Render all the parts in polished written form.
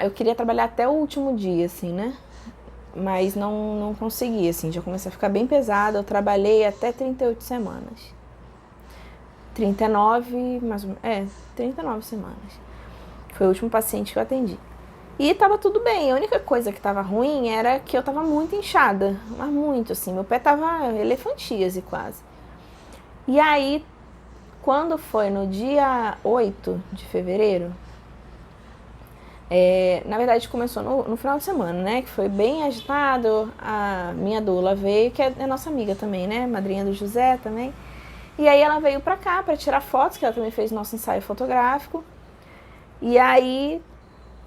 Eu queria trabalhar até o último dia, assim, né? Mas não consegui, assim, já comecei a ficar bem pesado. Eu trabalhei até 38 semanas. 39, mais ou menos, 39 semanas. Foi o último paciente que eu atendi. E tava tudo bem, a única coisa que tava ruim era que eu tava muito inchada, mas muito, assim, meu pé tava elefantíase quase. E aí, quando foi no dia 8 de fevereiro, na verdade começou no final de semana, né, que foi bem agitado, a minha doula veio, que é nossa amiga também, né, madrinha do José também, e aí ela veio pra cá pra tirar fotos, que ela também fez nosso ensaio fotográfico, e aí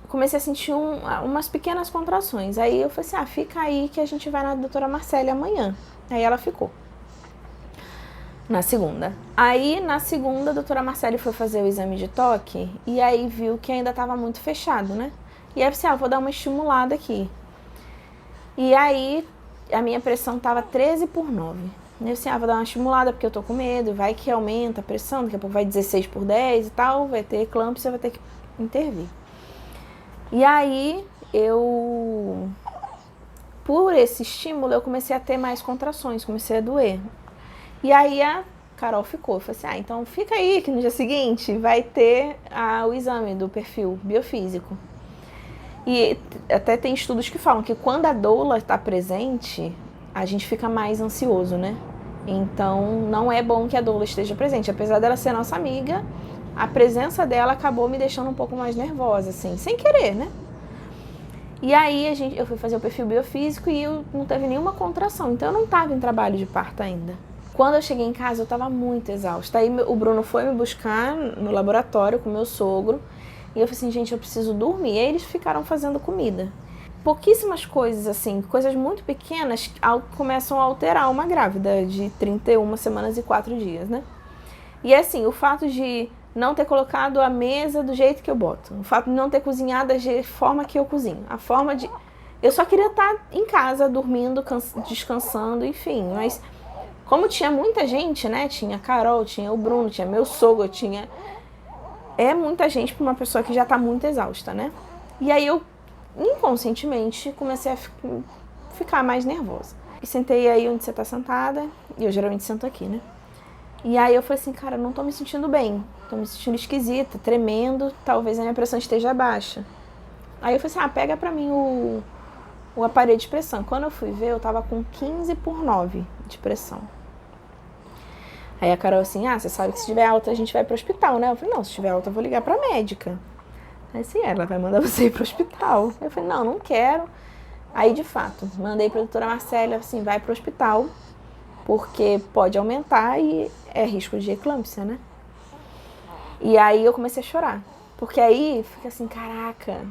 comecei a sentir umas pequenas contrações, aí eu falei assim, fica aí que a gente vai na doutora Marcele amanhã, aí ela ficou. Na segunda. Aí, na segunda, a doutora Marcele foi fazer o exame de toque e aí viu que ainda estava muito fechado, né? E aí eu falei vou dar uma estimulada aqui. E aí, a minha pressão estava 13/9. Eu disse, vou dar uma estimulada porque eu tô com medo, vai que aumenta a pressão, daqui a pouco vai 16/10 e tal, vai ter eclâmpsia, vai ter que intervir. E aí, por esse estímulo, eu comecei a ter mais contrações, comecei a doer. E aí a Carol ficou, eu falei assim, então fica aí que no dia seguinte vai ter o exame do perfil biofísico. E até tem estudos que falam que quando a doula está presente, a gente fica mais ansioso, né? Então não é bom que a doula esteja presente. Apesar dela ser nossa amiga, a presença dela acabou me deixando um pouco mais nervosa, assim, sem querer, né? E aí eu fui fazer o perfil biofísico e eu não teve nenhuma contração, então eu não estava em trabalho de parto ainda. Quando eu cheguei em casa, eu estava muito exausta. Aí o Bruno foi me buscar no laboratório com meu sogro. E eu falei assim, gente, eu preciso dormir. E aí eles ficaram fazendo comida. Pouquíssimas coisas, assim, coisas muito pequenas começam a alterar uma grávida de 31 semanas e 4 dias, né? E assim, o fato de não ter colocado a mesa do jeito que eu boto. O fato de não ter cozinhado da forma que eu cozinho. A forma de... Eu só queria estar em casa, dormindo, descansando, enfim, mas... Como tinha muita gente, né? Tinha a Carol, tinha o Bruno, tinha meu sogro, tinha... É muita gente para uma pessoa que já tá muito exausta, né? E aí eu, inconscientemente, comecei a ficar mais nervosa. E sentei aí onde você tá sentada, e eu geralmente sento aqui, né? E aí eu falei assim, cara, não tô me sentindo bem. Tô me sentindo esquisita, tremendo, talvez a minha pressão esteja baixa. Aí eu falei assim, pega pra mim o aparelho de pressão. Quando eu fui ver, eu tava com 15/9 de pressão. Aí a Carol assim, você sabe que se tiver alta a gente vai pro hospital, né? Eu falei, não, se tiver alta eu vou ligar pra médica. Aí assim, ela vai mandar você ir pro hospital. Eu falei, não quero. Aí de fato, mandei pra doutora Marcela, assim, vai pro hospital, porque pode aumentar e é risco de eclâmpsia, né? E aí eu comecei a chorar. Porque aí fica assim, caraca,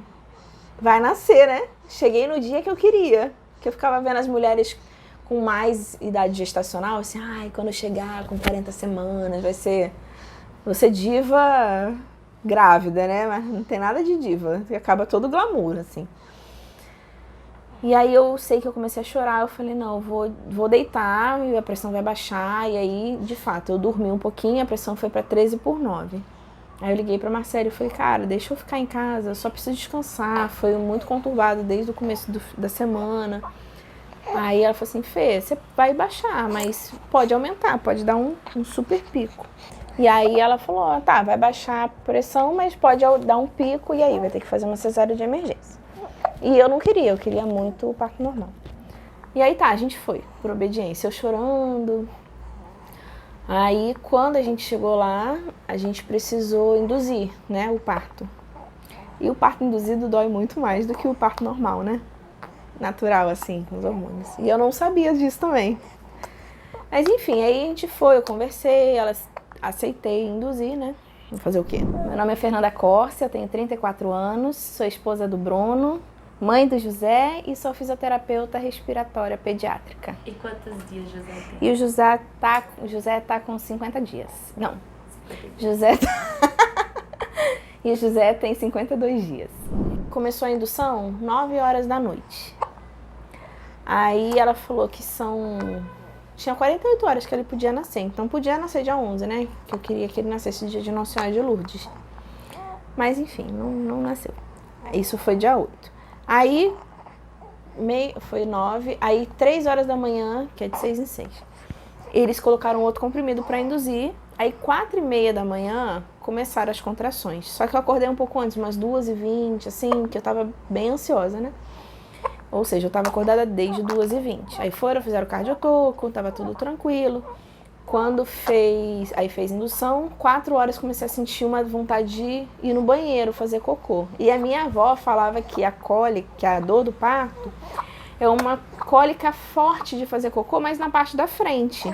vai nascer, né? Cheguei no dia que eu queria. Que eu ficava vendo as mulheres com mais idade gestacional, assim, quando eu chegar com 40 semanas, vou ser diva grávida, né? Mas não tem nada de diva, acaba todo o glamour, assim. E aí eu sei que eu comecei a chorar, eu falei, não, eu vou deitar e a pressão vai baixar, e aí, de fato, eu dormi um pouquinho, a pressão foi pra 13/9. Aí eu liguei pra Marcelo e falei, cara, deixa eu ficar em casa, eu só preciso descansar, foi muito conturbado desde o começo da semana. Aí ela falou assim, Fê, você vai baixar, mas pode aumentar, pode dar um super pico. E aí ela falou, tá, vai baixar a pressão, mas pode dar um pico e aí vai ter que fazer uma cesárea de emergência. E eu não queria, eu queria muito o parto normal. E aí tá, a gente foi, por obediência, eu chorando. Aí quando a gente chegou lá, a gente precisou induzir, né, o parto. E o parto induzido dói muito mais do que o parto normal, né? Natural, assim, com os hormônios. E eu não sabia disso também. Mas enfim, aí a gente foi, eu conversei, aceitei induzir, né? Vou fazer o quê? Meu nome é Fernanda Córcia, eu tenho 34 anos, sou esposa do Bruno, mãe do José e sou fisioterapeuta respiratória pediátrica. E quantos dias José tem? E o José tá com 50 dias. Não. 50 dias. E o José tem 52 dias. Começou a indução 9 horas da noite. Aí ela falou que tinha 48 horas que ele podia nascer. Então podia nascer dia 11, né? Que eu queria que ele nascesse dia de Nossa Senhora de Lourdes. Mas enfim, não nasceu. Isso foi dia 8. Aí, foi 9, aí 3 horas da manhã, que é de 6 em 6, eles colocaram outro comprimido para induzir. Aí 4h30 da manhã começaram as contrações. Só que eu acordei um pouco antes, umas 2h20, assim, que eu tava bem ansiosa, né? Ou seja, eu tava acordada desde 2h20. Aí fizeram o cardiotoco, tava tudo tranquilo. Quando fez indução, 4 horas comecei a sentir uma vontade de ir no banheiro, fazer cocô. E a minha avó falava que a cólica, que a dor do parto, é uma cólica forte de fazer cocô, mas na parte da frente.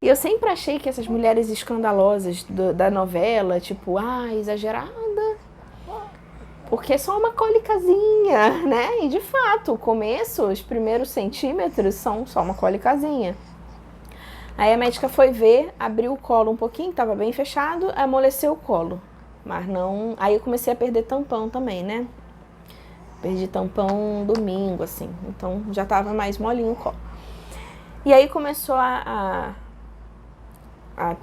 E eu sempre achei que essas mulheres escandalosas da novela, tipo, exagerada, porque é só uma cólicazinha, né? E de fato, o começo, os primeiros centímetros são só uma cólicazinha. Aí a médica foi ver, abriu o colo um pouquinho, tava bem fechado, amoleceu o colo. Mas não... Aí eu comecei a perder tampão também, né? Perdi tampão domingo, assim. Então já tava mais molinho o colo. E aí começou a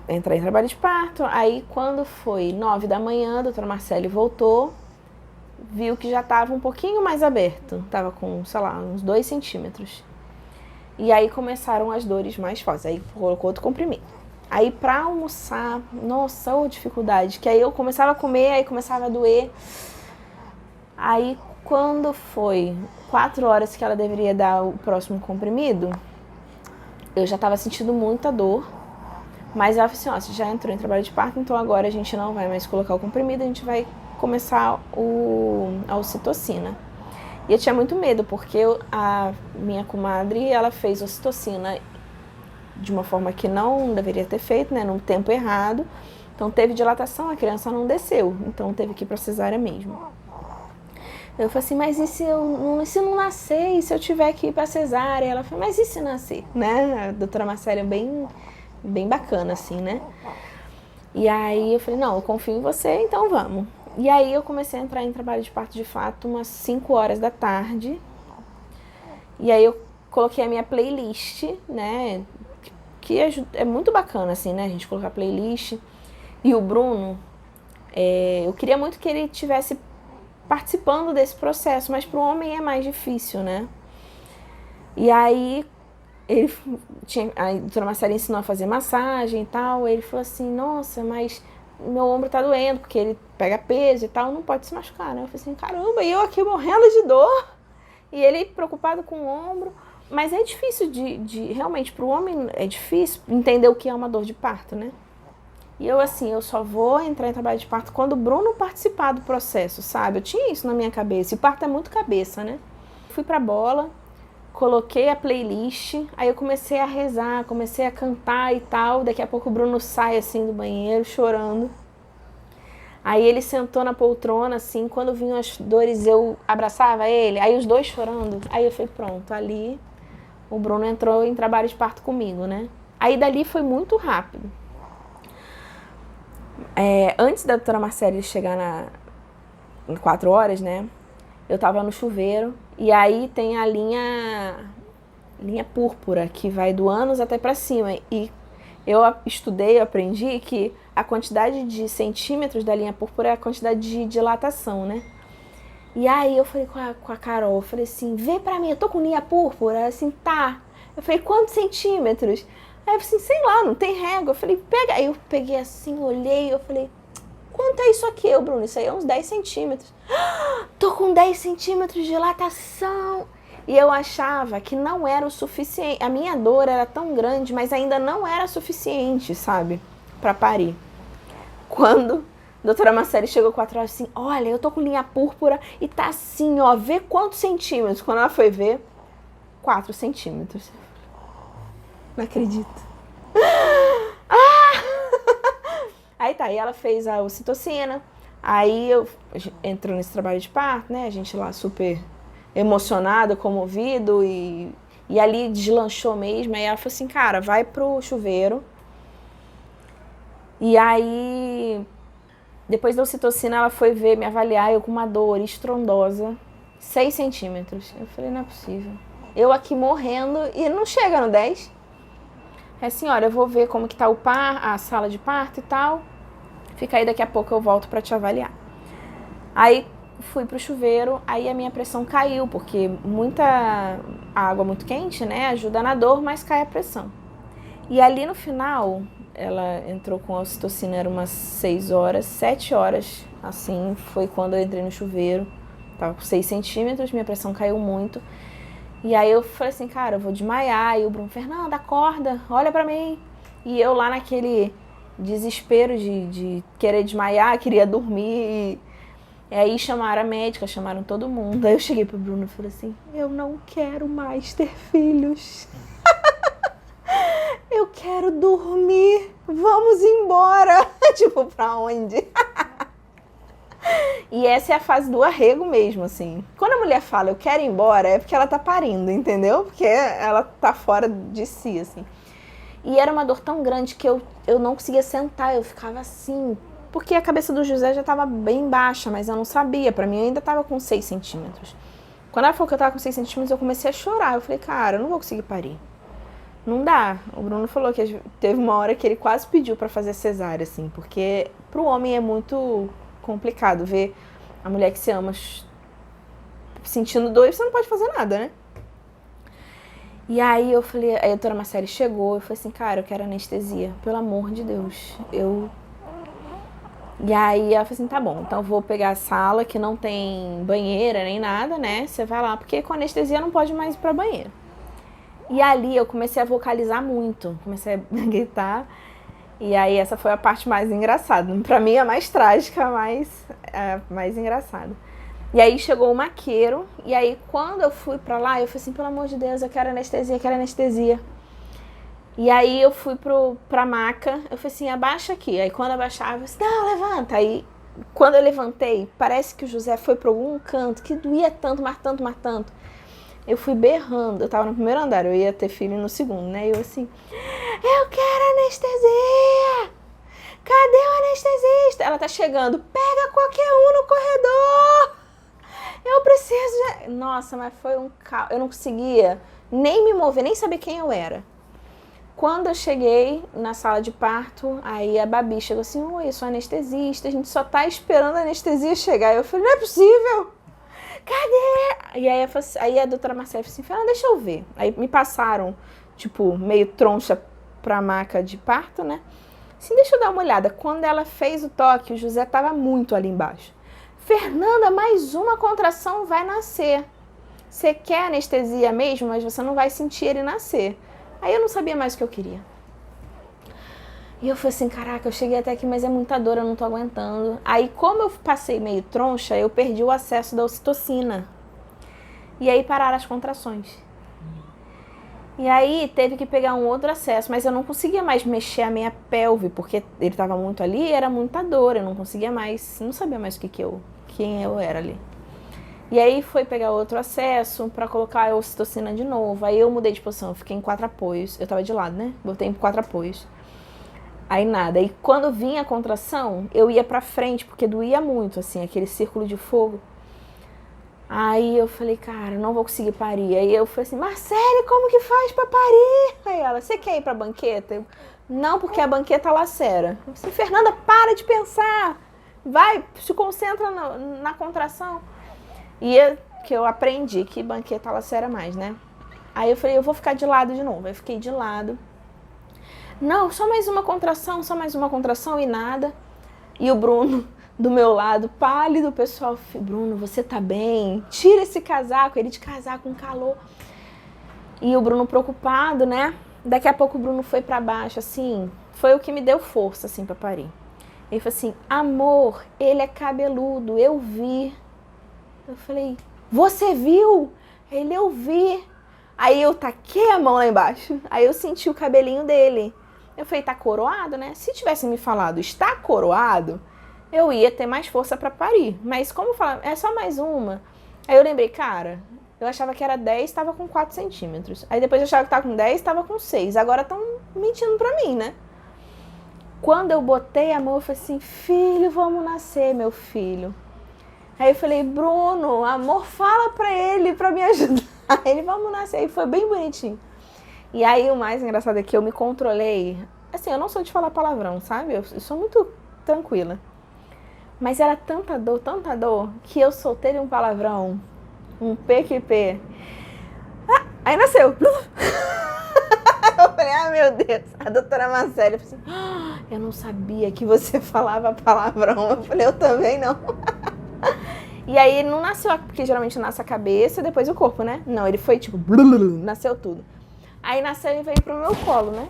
entrar em trabalho de parto. Aí quando foi 9 da manhã, a doutora Marcele voltou, viu que já tava um pouquinho mais aberto. Tava com, sei lá, uns 2 centímetros. E aí começaram as dores mais fortes. Aí colocou outro comprimido. Aí pra almoçar, nossa, dificuldade. Que aí eu começava a comer, aí começava a doer. Aí quando foi 4 horas que ela deveria dar o próximo comprimido, eu já tava sentindo muita dor. Mas ela falou assim, você já entrou em trabalho de parto, então agora a gente não vai mais colocar o comprimido, a gente vai começar a ocitocina. E eu tinha muito medo, porque a minha comadre, ela fez ocitocina de uma forma que não deveria ter feito, né, no tempo errado. Então teve dilatação, a criança não desceu, então teve que ir pra cesárea mesmo. Eu falei assim, mas e se não nascer, e se eu tiver que ir pra cesárea? Ela falou, mas e se nascer? Né? A doutora Marcela é bem bacana, assim, né? E aí eu falei, não, eu confio em você, então vamos. E aí eu comecei a entrar em trabalho de parto de fato umas 5 horas da tarde. E aí eu coloquei a minha playlist, né? Que é muito bacana, assim, né? A gente colocar playlist. E o Bruno, eu queria muito que ele estivesse participando desse processo, mas para o homem é mais difícil, né? E aí a doutora Marcela ensinou a fazer massagem e tal. Ele falou assim, nossa, mas meu ombro tá doendo, porque ele pega peso e tal, não pode se machucar, né? Eu falei assim, caramba, e eu aqui morrendo de dor, e ele preocupado com o ombro. Mas é difícil realmente, pro homem é difícil entender o que é uma dor de parto, né? E eu assim, eu só vou entrar em trabalho de parto quando o Bruno participar do processo, sabe? Eu tinha isso na minha cabeça, e parto é muito cabeça, né? Fui pra bola, coloquei a playlist, aí eu comecei a rezar, comecei a cantar e tal. Daqui a pouco o Bruno sai assim do banheiro, chorando. Aí ele sentou na poltrona, assim, quando vinham as dores eu abraçava ele, aí os dois chorando. Aí eu falei, pronto, ali o Bruno entrou em trabalho de parto comigo, né? Aí dali foi muito rápido. Antes da doutora Marcele chegar em 4 horas, né? Eu tava no chuveiro, e aí tem a linha púrpura, que vai do ânus até pra cima. E eu estudei, aprendi que a quantidade de centímetros da linha púrpura é a quantidade de dilatação, né? E aí eu falei com a Carol, eu falei assim, vê pra mim, eu tô com linha púrpura? Ela assim, tá. Eu falei, quantos centímetros? Aí eu falei assim, sei lá, não tem régua. Eu falei, pega. Aí eu peguei assim, olhei, eu falei, quanto é isso aqui, Bruno? Isso aí é uns 10 centímetros. Tô com 10 centímetros de dilatação. E eu achava que não era o suficiente. A minha dor era tão grande, mas ainda não era suficiente, sabe? Pra parir. Quando a doutora Marcele chegou 4 horas assim, olha, eu tô com linha púrpura e tá assim, ó, vê quantos centímetros. Quando ela foi ver, 4 centímetros. Não acredito. Aí tá, aí ela fez a ocitocina. Aí eu entrou nesse trabalho de parto, né? A gente lá super emocionado, comovido e ali deslanchou mesmo. Aí ela falou assim, cara, vai pro chuveiro. E aí, depois da ocitocina, ela foi ver, me avaliar, eu com uma dor estrondosa, 6 centímetros. Eu falei, não é possível. Eu aqui morrendo e não chega no 10. É assim, olha, eu vou ver como que tá a sala de parto e tal. Fica aí, daqui a pouco eu volto pra te avaliar. Aí fui pro chuveiro, aí a minha pressão caiu, porque muita água muito quente, né, ajuda na dor, mas cai a pressão. E ali no final, ela entrou com a ocitocina, era umas 6 horas, 7 horas, assim, foi quando eu entrei no chuveiro. Tava com 6 centímetros, minha pressão caiu muito. E aí eu falei assim, cara, eu vou desmaiar. E o Bruno, Fernanda, acorda, olha pra mim. E eu lá naquele desespero de querer desmaiar, queria dormir. E aí chamaram a médica, chamaram todo mundo. Aí eu cheguei pro Bruno e falei assim, eu não quero mais ter filhos. Eu quero dormir, vamos embora. Tipo, pra onde? E essa é a fase do arrego mesmo, assim. Quando a mulher fala, eu quero ir embora, é porque ela tá parindo, entendeu? Porque ela tá fora de si, assim. E era uma dor tão grande que eu não conseguia sentar, eu ficava assim. Porque a cabeça do José já tava bem baixa, mas eu não sabia. Pra mim, eu ainda tava com 6 centímetros. Quando ela falou que eu tava com 6 centímetros, eu comecei a chorar. Eu falei, cara, eu não vou conseguir parir. Não dá. O Bruno falou que teve uma hora que ele quase pediu pra fazer cesárea, assim. Porque pro homem é muito complicado ver a mulher que se ama sentindo dor e você não pode fazer nada, né? E aí eu falei, a doutora Marcele chegou, eu falei assim, cara, eu quero anestesia, pelo amor de Deus. E aí ela falou assim, tá bom, então eu vou pegar a sala que não tem banheira nem nada, né? Você vai lá, porque com anestesia não pode mais ir pra banheiro. E ali eu comecei a vocalizar muito, comecei a gritar. E aí essa foi a parte mais engraçada. Pra mim é a mais trágica, mais engraçada. E aí chegou o maqueiro, e aí quando eu fui pra lá, eu falei assim, pelo amor de Deus, eu quero anestesia, quero anestesia. E aí eu fui pra maca, eu falei assim, abaixa aqui. Aí quando eu abaixava, eu disse, não, levanta. Aí quando eu levantei, parece que o José foi pra algum canto, que doía tanto, mas tanto, mas tanto. Eu fui berrando, eu tava no primeiro andar, eu ia ter filho no segundo, né? E eu assim, eu quero anestesia! Cadê o anestesista? Ela tá chegando, pega qualquer um no corredor! Eu preciso de... Nossa, mas foi um caos, eu não conseguia nem me mover, nem saber quem eu era. Quando eu cheguei na sala de parto, aí a Babi chegou assim, oi, eu sou anestesista, a gente só tá esperando a anestesia chegar. Eu falei, não é possível! Cadê? E aí a doutora Marcela falou assim, Fernanda, deixa eu ver. Aí me passaram, tipo, meio troncha pra maca de parto, né? Assim, deixa eu dar uma olhada. Quando ela fez o toque, o José tava muito ali embaixo. Fernanda, mais uma contração vai nascer. Você quer anestesia mesmo, mas você não vai sentir ele nascer. Aí eu não sabia mais o que eu queria. E eu falei assim, caraca, eu cheguei até aqui, mas é muita dor, eu não tô aguentando. Aí, como eu passei meio troncha, eu perdi o acesso da ocitocina. E aí pararam as contrações. E aí teve que pegar um outro acesso, mas eu não conseguia mais mexer a minha pelve, porque ele tava muito ali e era muita dor, eu não conseguia mais, não sabia mais quem eu era ali. E aí foi pegar outro acesso pra colocar a ocitocina de novo. Aí eu mudei de posição, eu fiquei em 4 apoios. Eu tava de lado, né? Botei em 4 apoios. Aí nada, e quando vinha a contração, eu ia pra frente, porque doía muito, assim, aquele círculo de fogo. Aí eu falei, cara, não vou conseguir parir. Aí eu falei assim, Marcele, como que faz pra parir? Aí ela, você quer ir pra banqueta? Eu, não, porque a banqueta lacera. Eu falei, Fernanda, para de pensar. Vai, se concentra na contração. E que eu aprendi que banqueta lacera mais, né? Aí eu falei, eu vou ficar de lado de novo. Aí eu fiquei de lado. Não, só mais uma contração e nada. E o Bruno do meu lado, pálido, o pessoal, Bruno, você tá bem? Tira esse casaco, ele de casaco com calor. E o Bruno preocupado, né? Daqui a pouco o Bruno foi pra baixo, assim, foi o que me deu força, assim, pra parir. Ele falou assim, amor, ele é cabeludo, eu vi. Eu falei, você viu? Ele, eu vi. Aí eu taquei a mão lá embaixo, aí eu senti o cabelinho dele. Eu falei, tá coroado, né? Se tivesse me falado, está coroado, eu ia ter mais força pra parir. Mas como falar, é só mais uma. Aí eu lembrei, cara, eu achava que era 10, tava com 4 centímetros. Aí depois eu achava que tava com 10, tava com 6. Agora estão mentindo pra mim, né? Quando eu botei a mão, eu falei assim, filho, vamos nascer, meu filho. Aí eu falei, Bruno, amor, fala pra ele, pra me ajudar. Ele, vamos nascer. Aí foi bem bonitinho. E aí o mais engraçado é que eu me controlei. Assim, eu não sou de falar palavrão, sabe? Eu sou muito tranquila. Mas era tanta dor, que eu soltei um palavrão, um PQP. Aí nasceu. Eu falei, meu Deus. A doutora Marcele falou assim, eu não sabia que você falava palavrão. Eu falei, eu também não. E aí não nasceu, porque geralmente nasce a cabeça e depois o corpo, né? Não, ele foi tipo, nasceu tudo. Aí nasceu e veio pro meu colo, né?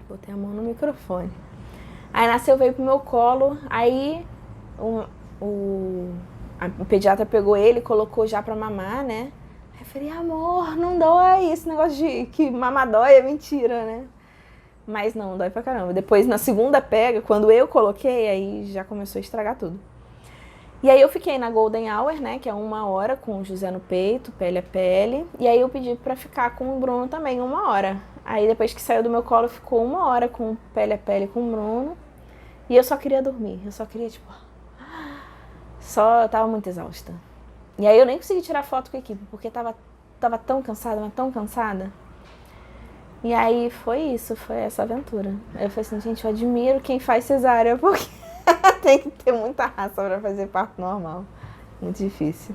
Botei a mão no microfone. Aí nasceu, veio pro meu colo, aí o pediatra pegou ele, colocou já pra mamar, né? Aí eu falei, amor, não dói, esse negócio de que mamar dói é mentira, né? Mas não, dói pra caramba. Depois, na segunda pega, quando eu coloquei, aí já começou a estragar tudo. E aí eu fiquei na Golden Hour, né, que é 1 hora com o José no peito, pele a pele. E aí eu pedi pra ficar com o Bruno também 1 hora. Aí depois que saiu do meu colo, ficou 1 hora com pele a pele com o Bruno. E eu só queria dormir, eu só queria, tipo... eu tava muito exausta. E aí eu nem consegui tirar foto com a equipe, porque tava tão cansada, mas tão cansada. E aí foi isso, foi essa aventura. Eu falei assim, gente, eu admiro quem faz cesárea, porque tem que ter muita raça pra fazer parto normal. Muito difícil.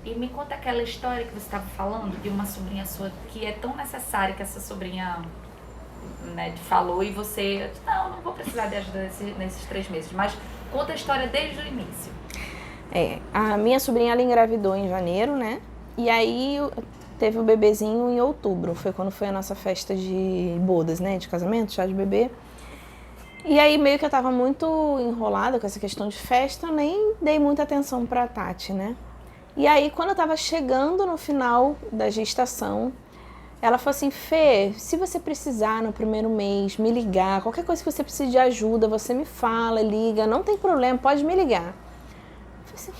E me conta aquela história que você estava falando de uma sobrinha sua que é tão necessária que essa sobrinha, né, falou e você... Não vou precisar de ajuda nesses 3 meses, mas conta a história desde o início. A minha sobrinha, ela engravidou em janeiro, né? E aí teve o bebezinho em outubro, foi quando foi a nossa festa de bodas, né? De casamento, chá de bebê. E aí meio que eu tava muito enrolada com essa questão de festa, eu nem dei muita atenção pra Tati, né? E aí quando eu tava chegando no final da gestação, ela falou assim, Fê, se você precisar no primeiro mês me ligar, qualquer coisa que você precise de ajuda, você me fala, liga, não tem problema, pode me ligar. Eu falei assim,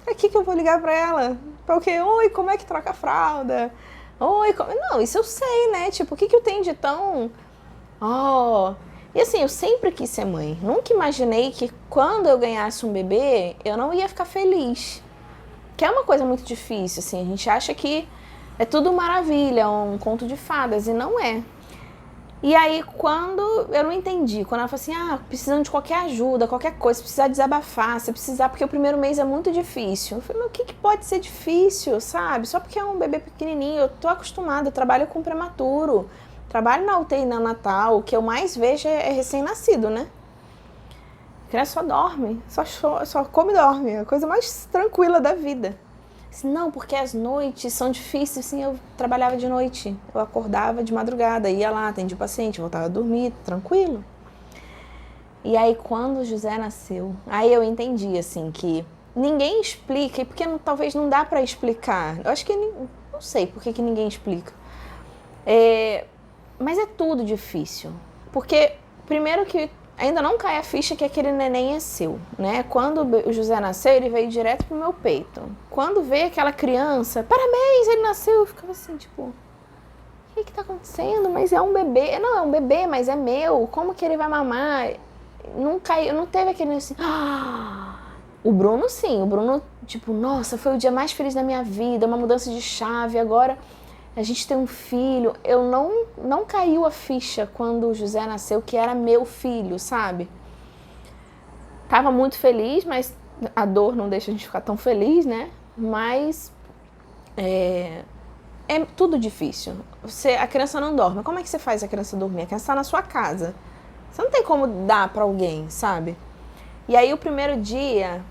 pra que eu vou ligar pra ela? Porque, oi, como é que troca a fralda? Oi, como... Não, isso eu sei, né? Tipo, o que eu tenho de tão... E assim, eu sempre quis ser mãe. Nunca imaginei que quando eu ganhasse um bebê, eu não ia ficar feliz. Que é uma coisa muito difícil, assim. A gente acha que é tudo maravilha, um conto de fadas, e não é. E aí, quando eu não entendi, quando ela falou assim, precisando de qualquer ajuda, qualquer coisa, se precisar desabafar, se precisar, porque o primeiro mês é muito difícil. Eu falei, mas o que pode ser difícil, sabe? Só porque é um bebê pequenininho, eu tô acostumada, eu trabalho com prematuro. Trabalho na UTI neonatal, o que eu mais vejo é recém-nascido, né? A criança só dorme, só come e dorme, é a coisa mais tranquila da vida. Assim, não, porque as noites são difíceis, assim, eu trabalhava de noite, eu acordava de madrugada, ia lá, atendia o paciente, voltava a dormir, tranquilo. E aí quando o José nasceu, aí eu entendi, assim, que ninguém explica, porque talvez não dá pra explicar, eu acho que, não sei por que ninguém explica. Mas é tudo difícil, porque primeiro que ainda não cai a ficha que aquele neném é seu, né? Quando o José nasceu, ele veio direto pro meu peito. Quando veio aquela criança, parabéns, ele nasceu, eu ficava assim, tipo, o que tá acontecendo? Mas é um bebê, não, é um bebê, mas é meu, como que ele vai mamar? Não caiu, não teve aquele assim, O Bruno sim, o Bruno, tipo, nossa, foi o dia mais feliz da minha vida, uma mudança de chave, agora... A gente tem um filho, eu não caiu a ficha quando o José nasceu que era meu filho, sabe? Tava muito feliz, mas a dor não deixa a gente ficar tão feliz, né? Mas é tudo difícil. A criança não dorme. Como é que você faz a criança dormir? A criança tá na sua casa. Você não tem como dar pra alguém, sabe? E aí o primeiro dia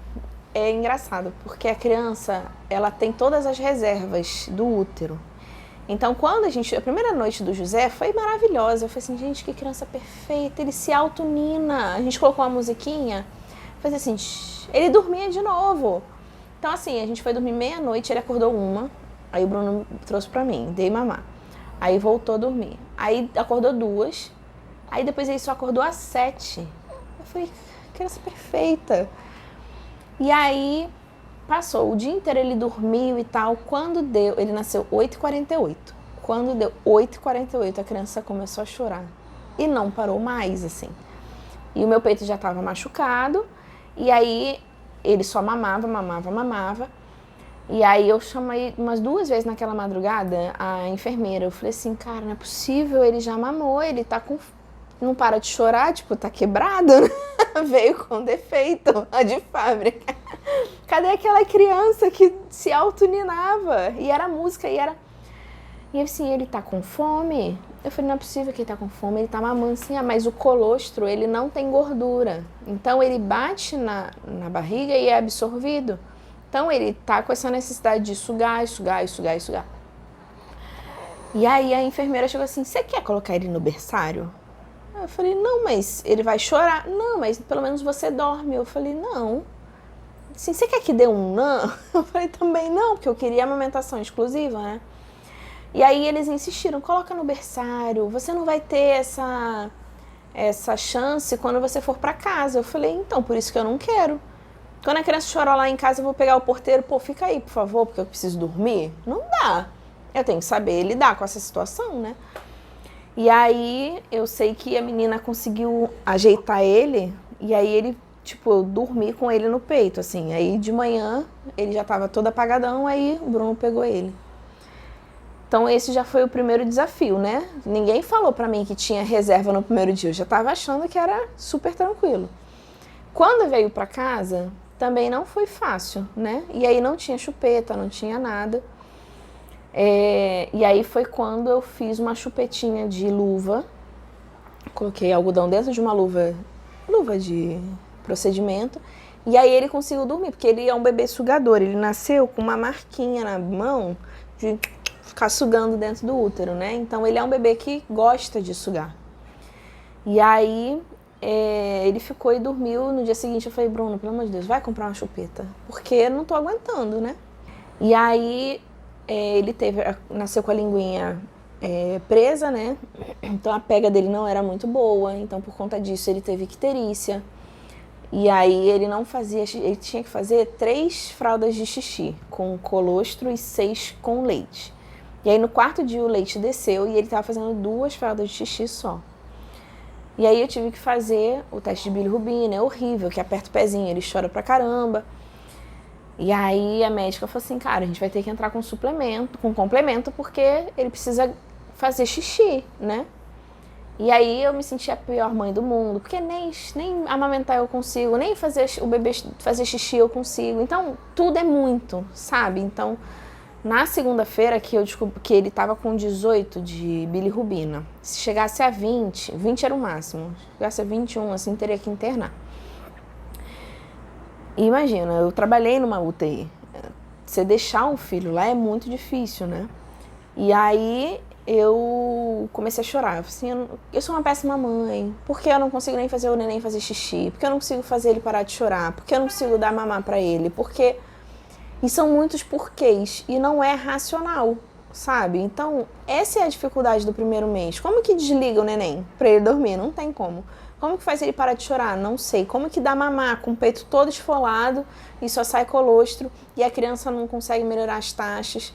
é engraçado, porque a criança, ela tem todas as reservas do útero. Então, a primeira noite do José foi maravilhosa. Eu falei assim, gente, que criança perfeita, ele se autonina. A gente colocou uma musiquinha, fazia assim, ele dormia de novo. Então, assim, a gente foi dormir meia-noite, ele acordou 1, aí o Bruno trouxe pra mim, dei mamar. Aí voltou a dormir. Aí acordou 2, aí depois ele só acordou às 7. Eu falei, criança perfeita. E aí... Passou o dia inteiro, ele dormiu e tal. Quando deu, ele nasceu 8h48. Quando deu 8h48, a criança começou a chorar. E não parou mais, assim. E o meu peito já estava machucado. E aí, ele só mamava. E aí, eu chamei umas 2 vezes naquela madrugada a enfermeira. Eu falei assim, cara, não é possível, ele já mamou, ele tá com não para de chorar, tipo, tá quebrado, né? Veio com defeito, a de fábrica. Cadê aquela criança que se autoninava? E era música, e assim, ele tá com fome? Eu falei, não é possível que ele tá com fome, ele tá mamando assim, mas o colostro, ele não tem gordura. Então, ele bate na barriga e é absorvido. Então, ele tá com essa necessidade de sugar. E aí, a enfermeira chegou assim, você quer colocar ele no berçário? Eu falei, não, mas ele vai chorar. Não, mas pelo menos você dorme. Eu falei, não. Assim, você quer que dê um não? Eu falei, também não, porque eu queria amamentação exclusiva, né? E aí eles insistiram, coloca no berçário, você não vai ter essa chance quando você for pra casa. Eu falei, então, por isso que eu não quero. Quando a criança chorar lá em casa, eu vou pegar o porteiro, pô, fica aí, por favor, porque eu preciso dormir. Não dá. Eu tenho que saber lidar com essa situação, né? E aí, eu sei que a menina conseguiu ajeitar ele, e aí ele, tipo, eu dormi com ele no peito, assim. Aí, de manhã, ele já tava todo apagadão, aí o Bruno pegou ele. Então, esse já foi o primeiro desafio, né? Ninguém falou pra mim que tinha reserva no primeiro dia. Eu já tava achando que era super tranquilo. Quando veio pra casa, também não foi fácil, né? E aí não tinha chupeta, não tinha nada. E aí foi quando eu fiz uma chupetinha de luva. Coloquei algodão dentro de uma luva de procedimento. E aí ele conseguiu dormir, porque ele é um bebê sugador. Ele nasceu com uma marquinha na mão de ficar sugando dentro do útero, né? Então ele é um bebê que gosta de sugar. E aí ele ficou e dormiu. No dia seguinte eu falei, Bruno, pelo amor de Deus, vai comprar uma chupeta, porque eu não tô aguentando, né? E aí ele nasceu com a linguinha presa, né? Então a pega dele não era muito boa, então por conta disso ele teve icterícia. E aí ele tinha que fazer 3 fraldas de xixi com colostro e 6 com leite. E aí no 4º dia o leite desceu e ele estava fazendo 2 fraldas de xixi só. E aí eu tive que fazer o teste de bilirrubina, é horrível, que aperta o pezinho, ele chora pra caramba. E aí a médica falou assim, cara, a gente vai ter que entrar com complemento, porque ele precisa fazer xixi, né? E aí eu me senti a pior mãe do mundo, porque nem amamentar eu consigo, nem fazer o bebê fazer xixi eu consigo. Então, tudo é muito, sabe? Então, na segunda-feira que eu descobri que ele estava com 18 de bilirrubina. Se chegasse a 20 era o máximo. Se chegasse a 21, assim, teria que internar. E imagina, eu trabalhei numa UTI. Você deixar um filho lá é muito difícil, né? E aí eu comecei a chorar. Eu falei assim, eu sou uma péssima mãe. Por que eu não consigo nem fazer o neném fazer xixi? Por que eu não consigo fazer ele parar de chorar? Por que eu não consigo dar mamar pra ele? Porque... E são muitos porquês, e não é racional, sabe? Então, essa é a dificuldade do primeiro mês. Como que desliga o neném pra ele dormir? Não tem como. Como que faz ele parar de chorar? Não sei. Como que dá mamar com o peito todo esfolado e só sai colostro e a criança não consegue melhorar as taxas?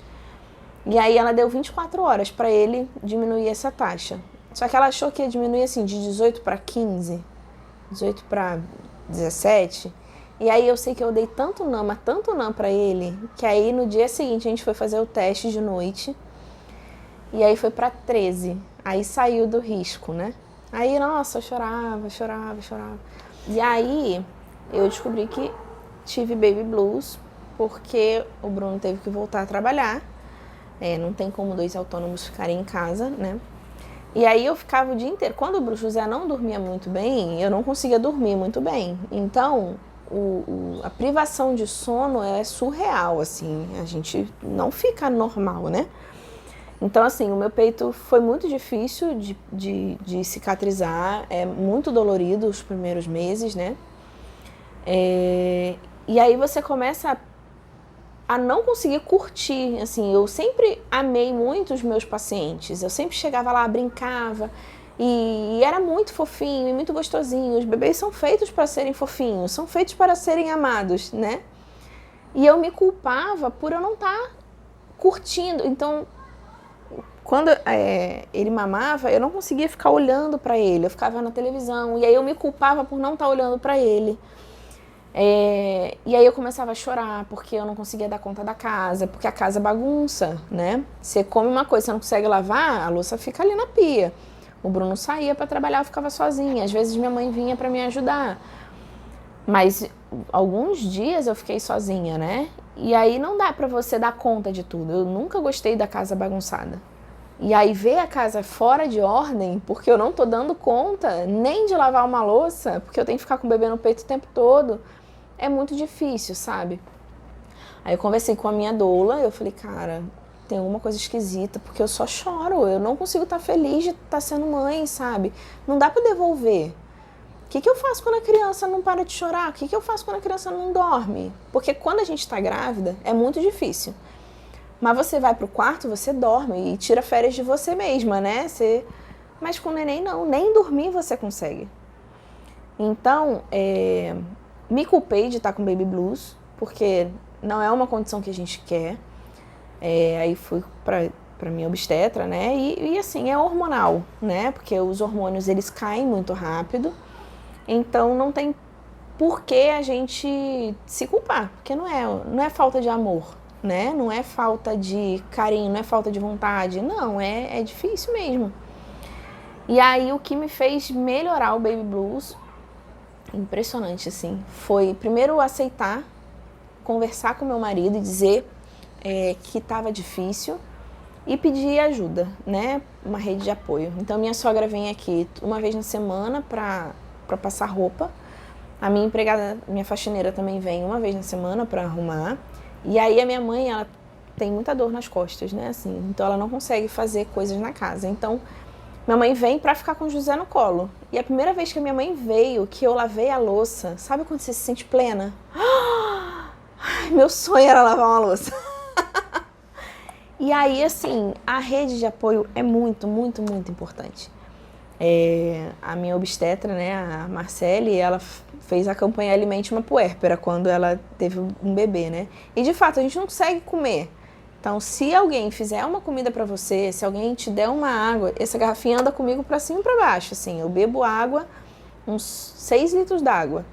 E aí ela deu 24 horas pra ele diminuir essa taxa. Só que ela achou que ia diminuir assim de 18 para 15, 18 para 17. E aí eu sei que eu dei tanto NAM pra ele, que aí no dia seguinte a gente foi fazer o teste de noite. E aí foi pra 13. Aí saiu do risco, né? Aí, nossa, eu chorava. E aí eu descobri que tive baby blues, porque o Bruno teve que voltar a trabalhar. Não tem como 2 autônomos ficarem em casa, né? E aí eu ficava o dia inteiro. Quando o Bruno José não dormia muito bem, eu não conseguia dormir muito bem. Então... a privação de sono é surreal, assim, a gente não fica normal, né? Então, assim, o meu peito foi muito difícil de cicatrizar, é muito dolorido os primeiros meses, né? E aí você começa a não conseguir curtir, assim, eu sempre amei muito os meus pacientes, eu sempre chegava lá, brincava, e era muito fofinho e muito gostosinho. Os bebês são feitos para serem fofinhos, são feitos para serem amados, né? E eu me culpava por eu não estar curtindo. Então, quando ele mamava, eu não conseguia ficar olhando para ele, eu ficava na televisão. E aí eu me culpava por não estar olhando para ele. E aí eu começava a chorar porque eu não conseguia dar conta da casa, porque a casa bagunça, né? Você come uma coisa, você não consegue lavar, a louça fica ali na pia. O Bruno saía para trabalhar, eu ficava sozinha. Às vezes minha mãe vinha para me ajudar. Mas alguns dias eu fiquei sozinha, né? E aí não dá para você dar conta de tudo. Eu nunca gostei da casa bagunçada. E aí ver a casa fora de ordem, porque eu não tô dando conta nem de lavar uma louça, porque eu tenho que ficar com o bebê no peito o tempo todo, é muito difícil, sabe? Aí eu conversei com a minha doula, eu falei, cara, tem alguma coisa esquisita, porque eu só choro, eu não consigo estar feliz de estar sendo mãe, sabe? Não dá pra devolver. O que eu faço quando a criança não para de chorar? O que eu faço quando a criança não dorme? Porque quando a gente tá grávida, é muito difícil. Mas você vai pro quarto, você dorme e tira férias de você mesma, né? Mas com o neném não, nem dormir você consegue. Então, me culpei de estar com baby blues, porque não é uma condição que a gente quer. Aí fui pra minha obstetra, né? E assim, é hormonal, né? Porque os hormônios, eles caem muito rápido. Então, não tem por que a gente se culpar, porque não é falta de amor, né? Não é falta de carinho, não é falta de vontade, não, é difícil mesmo. E aí o que me fez melhorar o baby blues, impressionante assim, foi primeiro aceitar, conversar com meu marido e dizer que estava difícil e pedir ajuda, né? Uma rede de apoio. Então minha sogra vem aqui uma vez na semana para passar roupa. A minha empregada, minha faxineira também vem uma vez na semana para arrumar. E aí a minha mãe, ela tem muita dor nas costas, né, assim, então ela não consegue fazer coisas na casa. Então, minha mãe vem pra ficar com o José no colo. E a primeira vez que a minha mãe veio, que eu lavei a louça, sabe quando você se sente plena? Meu sonho era lavar uma louça. E aí, assim, a rede de apoio é muito, muito, muito importante. A minha obstetra, né, a Marcele, ela fez a campanha Alimente uma Puérpera quando ela teve um bebê, né? E de fato, a gente não consegue comer. Então, se alguém fizer uma comida pra você, se alguém te der uma água, essa garrafinha anda comigo pra cima e pra baixo, assim. Eu bebo água, uns 6 litros d'água.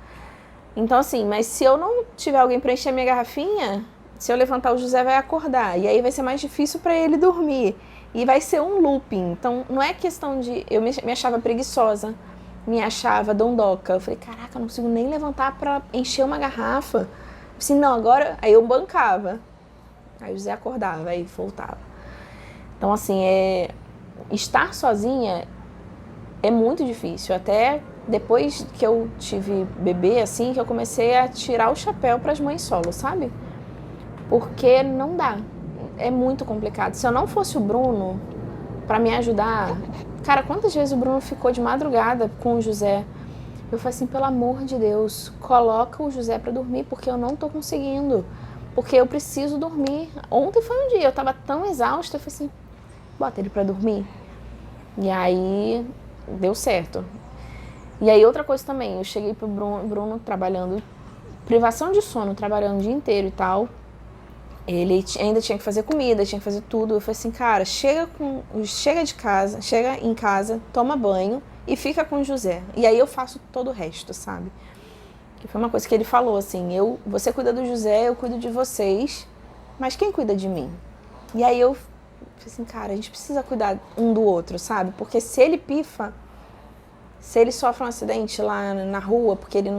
Então, assim, mas se eu não tiver alguém pra encher minha garrafinha, se eu levantar, o José vai acordar. E aí vai ser mais difícil pra ele dormir. E vai ser um looping. Então, não é questão de... Eu me achava preguiçosa, me achava dondoca. Eu falei, caraca, eu não consigo nem levantar pra encher uma garrafa. Eu disse, não, agora... Aí eu bancava. Aí o José acordava, aí voltava. Então, assim, estar sozinha é muito difícil. Até depois que eu tive bebê, assim, que eu comecei a tirar o chapéu pras mães solo, sabe? Porque não dá. É muito complicado. Se eu não fosse o Bruno pra me ajudar... Cara, quantas vezes o Bruno ficou de madrugada com o José? Eu falei assim, pelo amor de Deus, coloca o José pra dormir, porque eu não tô conseguindo. Porque eu preciso dormir. Ontem foi um dia, eu tava tão exausta, eu falei assim, bota ele pra dormir. E aí, deu certo. E aí, outra coisa também, eu cheguei pro Bruno trabalhando, privação de sono, trabalhando o dia inteiro e tal. Ele ainda tinha que fazer comida, tinha que fazer tudo. Eu falei assim, cara, chega de casa, chega em casa, toma banho e fica com o José. E aí eu faço todo o resto, sabe? Que foi uma coisa que ele falou, assim, você cuida do José, eu cuido de vocês, mas quem cuida de mim? E aí eu falei assim, cara, a gente precisa cuidar um do outro, sabe? Porque se ele pifa, se ele sofre um acidente lá na rua porque ele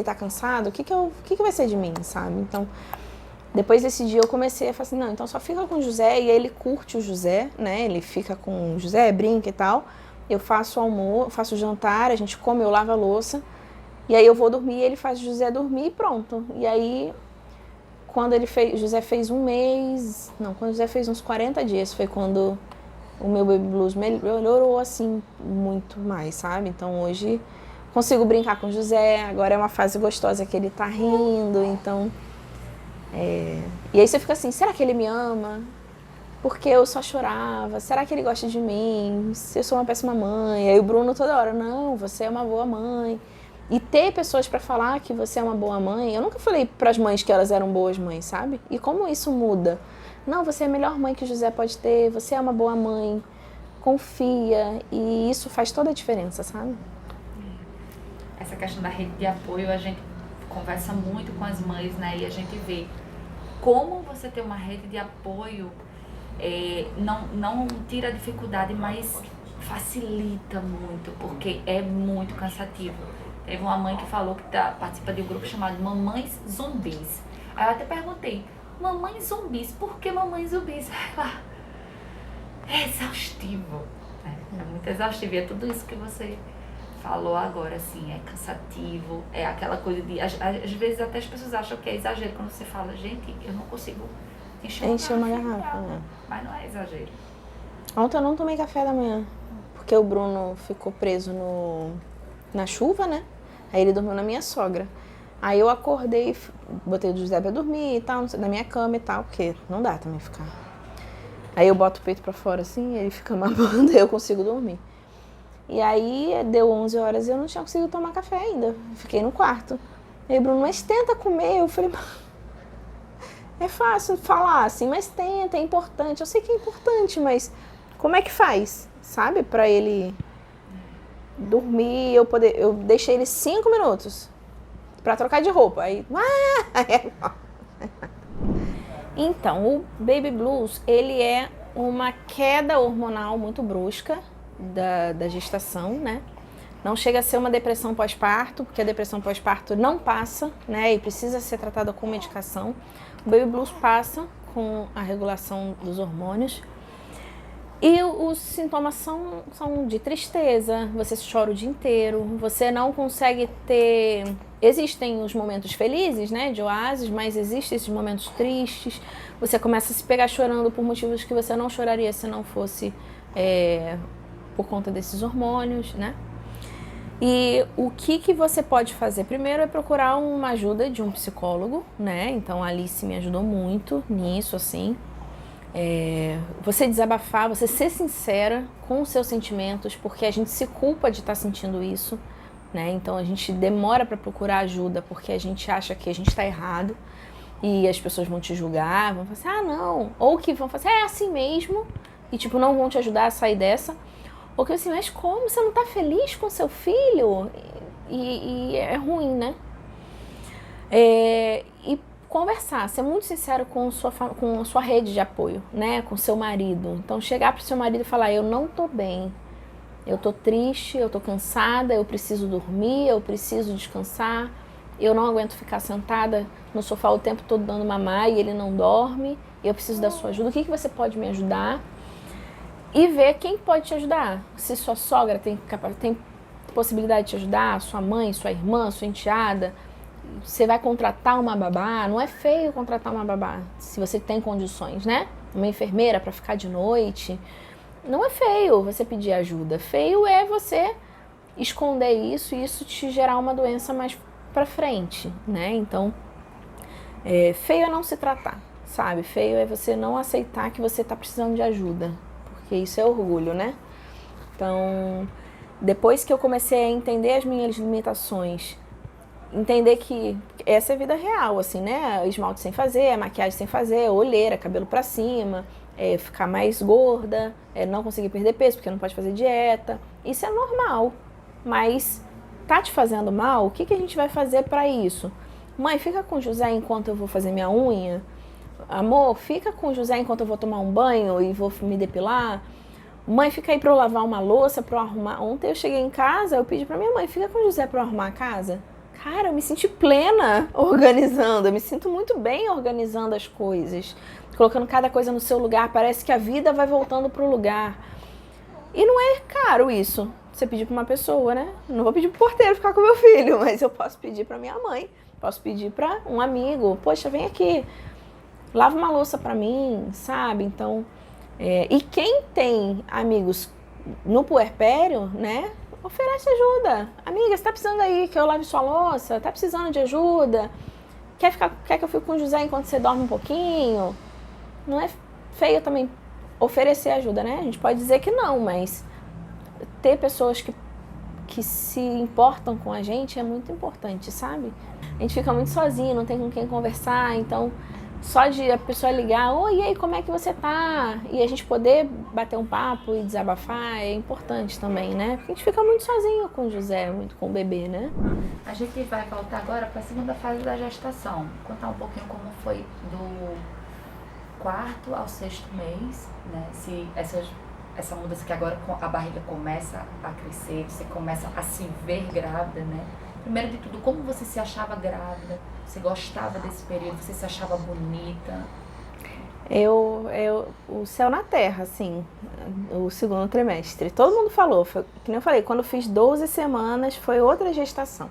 tá cansado, o que vai ser de mim, sabe? Então, depois desse dia eu comecei a falar assim, não, então só fica com o José, e aí ele curte o José, né? Ele fica com o José, brinca e tal. Eu faço o almoço, faço o jantar, a gente come, eu lavo a louça. E aí eu vou dormir, ele faz o José dormir e pronto. E aí, quando José fez um mês... Não, quando o José fez uns 40 dias, foi quando o meu baby blues melhorou, assim, muito mais, sabe? Então hoje consigo brincar com o José, agora é uma fase gostosa que ele tá rindo, então... E aí você fica assim, será que ele me ama? Porque eu só chorava, será que ele gosta de mim? Se eu sou uma péssima mãe? Aí o Bruno toda hora, não, você é uma boa mãe. E ter pessoas pra falar que você é uma boa mãe, eu nunca falei pras mães que elas eram boas mães, sabe? E como isso muda? Não, você é a melhor mãe que o José pode ter, você é uma boa mãe, confia, e isso faz toda a diferença, sabe? Essa questão da rede de apoio, a gente conversa muito com as mães, né? E a gente vê como você ter uma rede de apoio não tira a dificuldade, mas facilita muito, porque é muito cansativo. Teve uma mãe que falou que participa de um grupo chamado Mamães Zumbis. Aí eu até perguntei, Mamães Zumbis, por que Mamães Zumbis? É exaustivo. É muito exaustivo. E é tudo isso que você falou agora, assim, é cansativo, é aquela coisa de... Às vezes até as pessoas acham que é exagero quando você fala, gente, eu não consigo encher uma garrafa. Mas não é exagero. Ontem eu não tomei café da manhã, porque o Bruno ficou preso na chuva, né? Aí ele dormiu na minha sogra. Aí eu acordei, botei o José pra dormir e tal, na minha cama e tal, porque não dá também ficar. Aí eu boto o peito pra fora assim, ele fica mamando e eu consigo dormir. E aí deu 11 horas e eu não tinha conseguido tomar café ainda. Fiquei no quarto. Aí o Bruno, mas tenta comer. Eu falei, é fácil falar assim, mas tenta, é importante. Eu sei que é importante, mas como é que faz? Sabe? Pra ele dormir, eu deixei ele 5 minutos pra trocar de roupa. Aí, Então, o Baby Blues, ele é uma queda hormonal muito brusca da gestação, né? Não chega a ser uma depressão pós-parto, porque a depressão pós-parto não passa, né? E precisa ser tratada com medicação. O Baby Blues passa com a regulação dos hormônios. E os sintomas são de tristeza, você chora o dia inteiro, você não consegue ter... Existem os momentos felizes, né, de oásis, mas existem esses momentos tristes. Você começa a se pegar chorando por motivos que você não choraria se não fosse por conta desses hormônios, né? E o que você pode fazer? Primeiro é procurar uma ajuda de um psicólogo, né? Então a Alice me ajudou muito nisso, assim. Você desabafar, você ser sincera com os seus sentimentos, porque a gente se culpa de estar sentindo isso, né? Então a gente demora para procurar ajuda porque a gente acha que a gente está errado e as pessoas vão te julgar, vão falar assim, não, ou que vão falar assim, é assim mesmo, e tipo, não vão te ajudar a sair dessa, ou que assim, mas como você não tá feliz com seu filho? E é ruim, né? E conversar, ser muito sincero com sua rede de apoio, né? Com seu marido. Então, chegar pro seu marido e falar, eu não tô bem, eu tô triste, eu tô cansada, eu preciso dormir, eu preciso descansar, eu não aguento ficar sentada no sofá o tempo todo dando mamar e ele não dorme, eu preciso da sua ajuda, o que você pode me ajudar? E ver quem pode te ajudar. Se sua sogra tem possibilidade de te ajudar, sua mãe, sua irmã, sua enteada, você vai contratar uma babá, não é feio contratar uma babá, se você tem condições, né? Uma enfermeira para ficar de noite, não é feio você pedir ajuda. Feio é você esconder isso e isso te gerar uma doença mais pra frente, né? Então, feio é não se tratar, sabe? Feio é você não aceitar que você tá precisando de ajuda, porque isso é orgulho, né? Então, depois que eu comecei a entender as minhas limitações, entender que essa é a vida real, assim, né? Esmalte sem fazer, maquiagem sem fazer, olheira, cabelo pra cima, ficar mais gorda, não conseguir perder peso porque não pode fazer dieta. Isso é normal, mas tá te fazendo mal? O que a gente vai fazer pra isso? Mãe, fica com o José enquanto eu vou fazer minha unha. Amor, fica com o José enquanto eu vou tomar um banho e vou me depilar. Mãe, fica aí pra eu lavar uma louça, pra eu arrumar. Ontem eu cheguei em casa, eu pedi pra minha mãe, fica com o José pra eu arrumar a casa. Cara, eu me senti plena organizando, eu me sinto muito bem organizando as coisas, colocando cada coisa no seu lugar, parece que a vida vai voltando pro lugar. E não é caro isso, você pedir pra uma pessoa, né? Não vou pedir pro porteiro ficar com meu filho, mas eu posso pedir pra minha mãe, posso pedir pra um amigo, poxa, vem aqui, lava uma louça pra mim, sabe? Então, e quem tem amigos no puerpério, né? Oferece ajuda. Amiga, você tá precisando aí que eu lave sua louça? Tá precisando de ajuda? Quer que eu fique com o José enquanto você dorme um pouquinho? Não é feio também oferecer ajuda, né? A gente pode dizer que não, mas ter pessoas que se importam com a gente é muito importante, sabe? A gente fica muito sozinho, não tem com quem conversar, então só de a pessoa ligar, oi, e aí, como é que você tá? E a gente poder bater um papo e desabafar é importante também, né? Porque a gente fica muito sozinho com o José, muito com o bebê, né? A gente vai voltar agora para a segunda fase da gestação. Contar um pouquinho como foi do 4º ao 6º mês, né? Se essa mudança que agora a barriga começa a crescer, você começa a se ver grávida, né? Primeiro de tudo, como você se achava grávida? Você gostava desse período? Você se achava bonita? O céu na terra, assim, o segundo trimestre. Todo mundo falou, que nem eu falei, quando eu fiz 12 semanas foi outra gestação.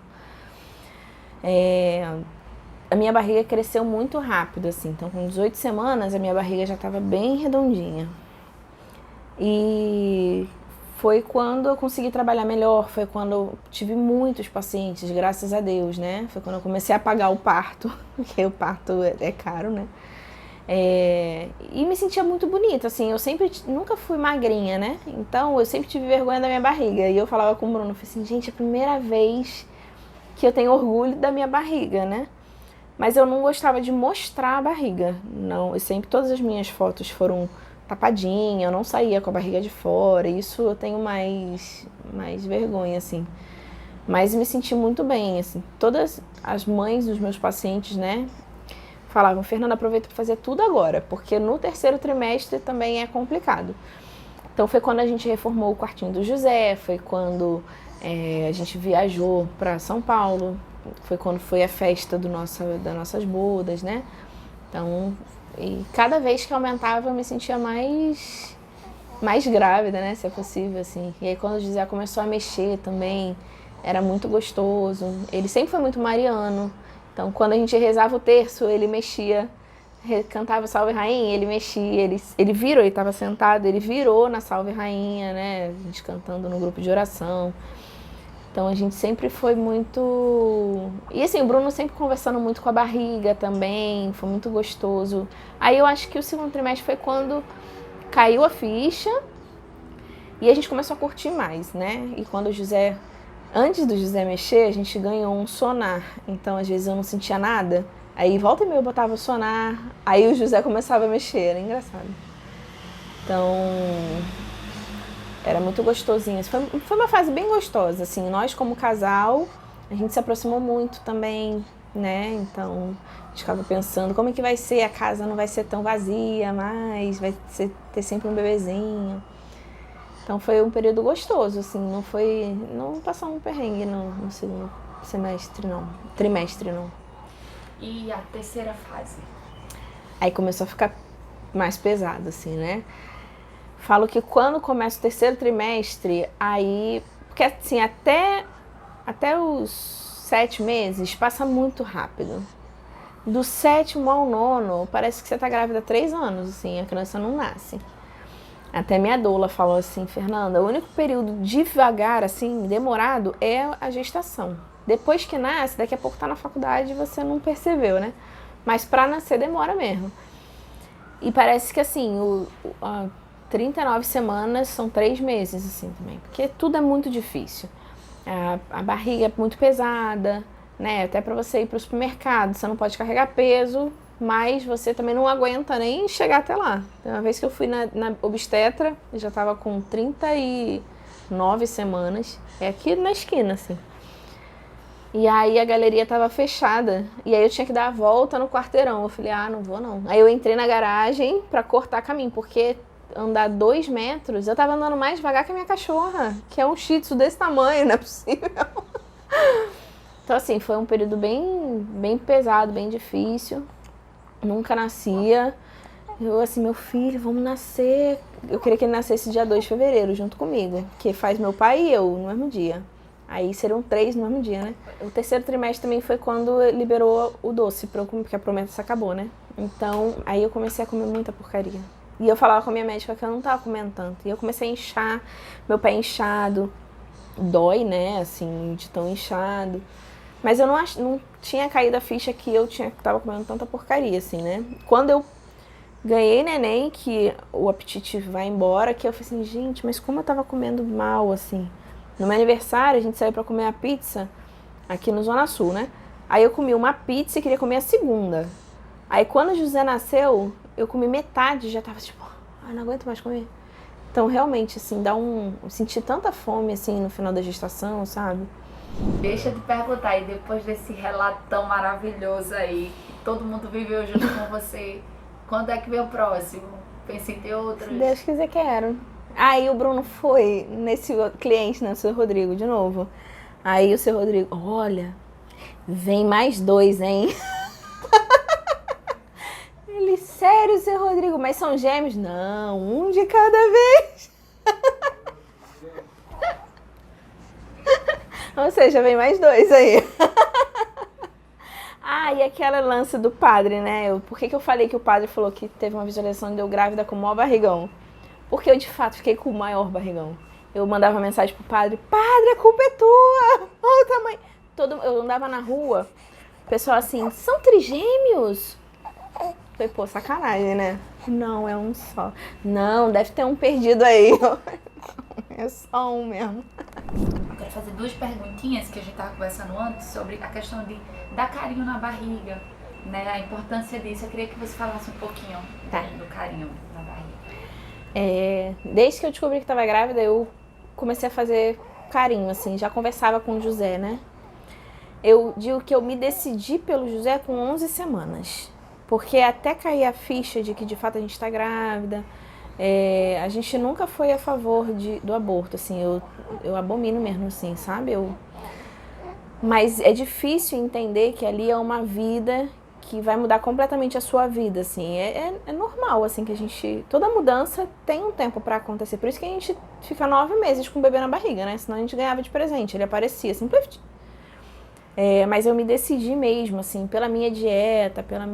A minha barriga cresceu muito rápido, assim, então com 18 semanas a minha barriga já estava bem redondinha. E foi quando eu consegui trabalhar melhor, foi quando eu tive muitos pacientes, graças a Deus, né? Foi quando eu comecei a pagar o parto, porque o parto é caro, né? E me sentia muito bonita, assim, eu nunca fui magrinha, né? Então eu sempre tive vergonha da minha barriga. E eu falava com o Bruno, eu falei assim, gente, é a primeira vez que eu tenho orgulho da minha barriga, né? Mas eu não gostava de mostrar a barriga, não. Todas as minhas fotos foram tapadinha, eu não saía com a barriga de fora, isso eu tenho mais vergonha, assim. Mas me senti muito bem, assim. Todas as mães dos meus pacientes, né, falavam, Fernanda, aproveita para fazer tudo agora, porque no terceiro trimestre também é complicado. Então foi quando a gente reformou o quartinho do José, foi quando a gente viajou para São Paulo, foi quando foi a festa das nossas bodas, né? Então, e cada vez que aumentava eu me sentia mais grávida, né, se é possível, assim. E aí quando o José começou a mexer também, era muito gostoso. Ele sempre foi muito mariano. Então, quando a gente rezava o terço, ele mexia, cantava Salve Rainha, ele mexia, ele virou, ele estava sentado, ele virou na Salve Rainha, né, a gente cantando no grupo de oração. Então, a gente sempre foi muito... E assim, o Bruno sempre conversando muito com a barriga também, foi muito gostoso. Aí eu acho que o segundo trimestre foi quando caiu a ficha e a gente começou a curtir mais, né, e quando o José... Antes do José mexer, a gente ganhou um sonar, então às vezes eu não sentia nada, aí volta e meia eu botava o sonar, aí o José começava a mexer, era engraçado. Então, era muito gostosinho, foi uma fase bem gostosa, assim, nós como casal, a gente se aproximou muito também, né, então a gente ficava pensando como é que vai ser, a casa não vai ser tão vazia mais, ter sempre um bebezinho. Então foi um período gostoso, assim, não passou um perrengue no segundo trimestre não. E a terceira fase? Aí começou a ficar mais pesado, assim, né? Falo que quando começa o terceiro trimestre, aí, porque assim, até os 7 meses passa muito rápido. Do 7º ao 9º, parece que você tá grávida há 3 anos, assim, a criança não nasce. Até minha doula falou assim, Fernanda, o único período devagar, assim, demorado, é a gestação. Depois que nasce, daqui a pouco tá na faculdade e você não percebeu, né? Mas pra nascer demora mesmo. E parece que assim, 39 semanas são 3 meses, assim, também. Porque tudo é muito difícil. A barriga é muito pesada, né? Até pra você ir pro supermercado, você não pode carregar peso, mas você também não aguenta nem chegar até lá. Uma vez que eu fui na obstetra, eu já tava com 39 semanas, é aqui na esquina, assim. E aí a galeria tava fechada, e aí eu tinha que dar a volta no quarteirão. Eu falei, não vou não. Aí eu entrei na garagem pra cortar caminho, porque andar 2 metros, eu tava andando mais devagar que a minha cachorra, que é um shih tzu desse tamanho, não é possível. Então assim, foi um período bem pesado, bem difícil. Nunca nascia. Eu assim, meu filho, vamos nascer. Eu queria que ele nascesse dia 2 de fevereiro, junto comigo. Que faz meu pai e eu no mesmo dia. Aí seriam 3 no mesmo dia, né? O terceiro trimestre também foi quando liberou o doce, porque a promessa acabou, né? Então, aí eu comecei a comer muita porcaria. E eu falava com a minha médica que eu não tava comendo tanto. E eu comecei a inchar, meu pé inchado. Dói, né, assim, de tão inchado. Mas eu não tinha caído a ficha que eu tava comendo tanta porcaria, assim, né? Quando eu ganhei neném, que o apetite vai embora, que eu falei assim, gente, mas como eu tava comendo mal, assim. No meu aniversário, a gente saiu pra comer a pizza aqui no Zona Sul, né? Aí eu comi uma pizza e queria comer a segunda. Aí quando o José nasceu, eu comi metade e já tava tipo, não aguento mais comer. Então, realmente, assim, eu senti tanta fome, assim, no final da gestação, sabe? Deixa eu te perguntar, e depois desse relato tão maravilhoso aí, que todo mundo viveu junto com você, quando é que vem o próximo? Pensa em ter outros? Se Deus quiser, quero. Aí o Bruno foi nesse cliente, né, o seu Rodrigo, de novo. Aí o seu Rodrigo, olha, vem mais 2, hein? Ele, sério, seu Rodrigo, mas são gêmeos? Não, um de cada vez. Ou seja, vem mais 2 aí. E aquela lance do padre, né? Por que eu falei que o padre falou que teve uma visualização e deu grávida com o maior barrigão? Porque eu, de fato, fiquei com o maior barrigão. Eu mandava mensagem pro padre, padre, a culpa é tua! Olha o tamanho. Eu andava na rua, o pessoal assim, são trigêmeos? Falei, pô, sacanagem, né? Não, é um só. Não, deve ter um perdido aí. É só um mesmo. Eu quero fazer 2 perguntinhas que a gente estava conversando antes sobre a questão de dar carinho na barriga, né? A importância disso. Eu queria que você falasse um pouquinho do carinho na barriga. Desde que eu descobri que estava grávida, eu comecei a fazer carinho, assim. Já conversava com o José, né? Eu digo que eu me decidi pelo José com 11 semanas. Porque até cair a ficha de que de fato a gente está grávida, a gente nunca foi a favor do aborto, assim, eu abomino mesmo, assim, sabe? Mas é difícil entender que ali é uma vida que vai mudar completamente a sua vida, assim. É normal, assim, que toda mudança tem um tempo pra acontecer. Por isso que a gente fica 9 meses com o bebê na barriga, né? Senão a gente ganhava de presente, ele aparecia, assim, pluf. Mas eu me decidi mesmo, assim, pela minha dieta, pela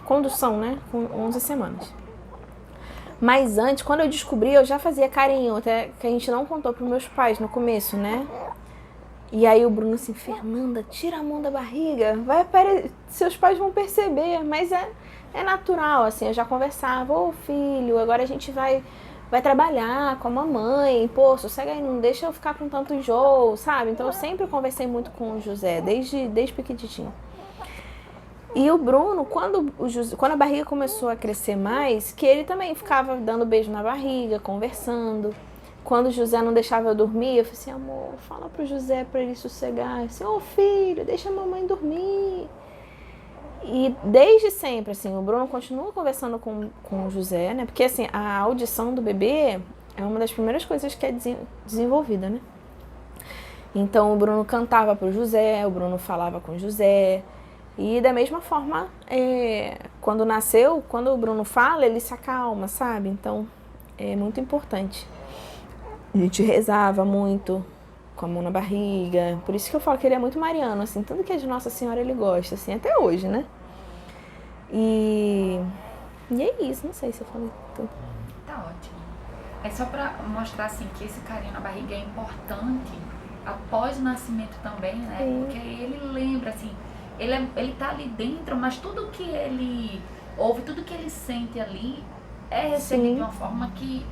condução, né? Com 11 semanas. Mas antes, quando eu descobri, eu já fazia carinho, até que a gente não contou pros meus pais no começo, né? E aí o Bruno assim, Fernanda, tira a mão da barriga, seus pais vão perceber, mas é natural, assim, eu já conversava, ô filho, agora a gente vai trabalhar com a mamãe, pô, sossega aí, não deixa eu ficar com tanto enjoo, sabe? Então eu sempre conversei muito com o José, desde pequenininho. E o Bruno, quando a barriga começou a crescer mais, que ele também ficava dando beijo na barriga, conversando. Quando o José não deixava eu dormir, eu falei assim, amor, fala pro José pra ele sossegar. Assim, ô filho, deixa a mamãe dormir. E desde sempre, assim, o Bruno continua conversando com o José, né? Porque, assim, a audição do bebê é uma das primeiras coisas que é desenvolvida, né? Então, o Bruno cantava pro José, o Bruno falava com o José. E da mesma forma, quando o Bruno fala, ele se acalma, sabe? Então, é muito importante. A gente rezava muito, com a mão na barriga. Por isso que eu falo que ele é muito mariano, assim. Tudo que é de Nossa Senhora ele gosta, assim, até hoje, né? E é isso, não sei se eu falei tudo. Tá ótimo. É só pra mostrar, assim, que esse carinho na barriga é importante após o nascimento também, né? Sim. Porque ele lembra, assim... Ele tá ali dentro, mas tudo que ele ouve, tudo que ele sente ali é recebido de uma forma que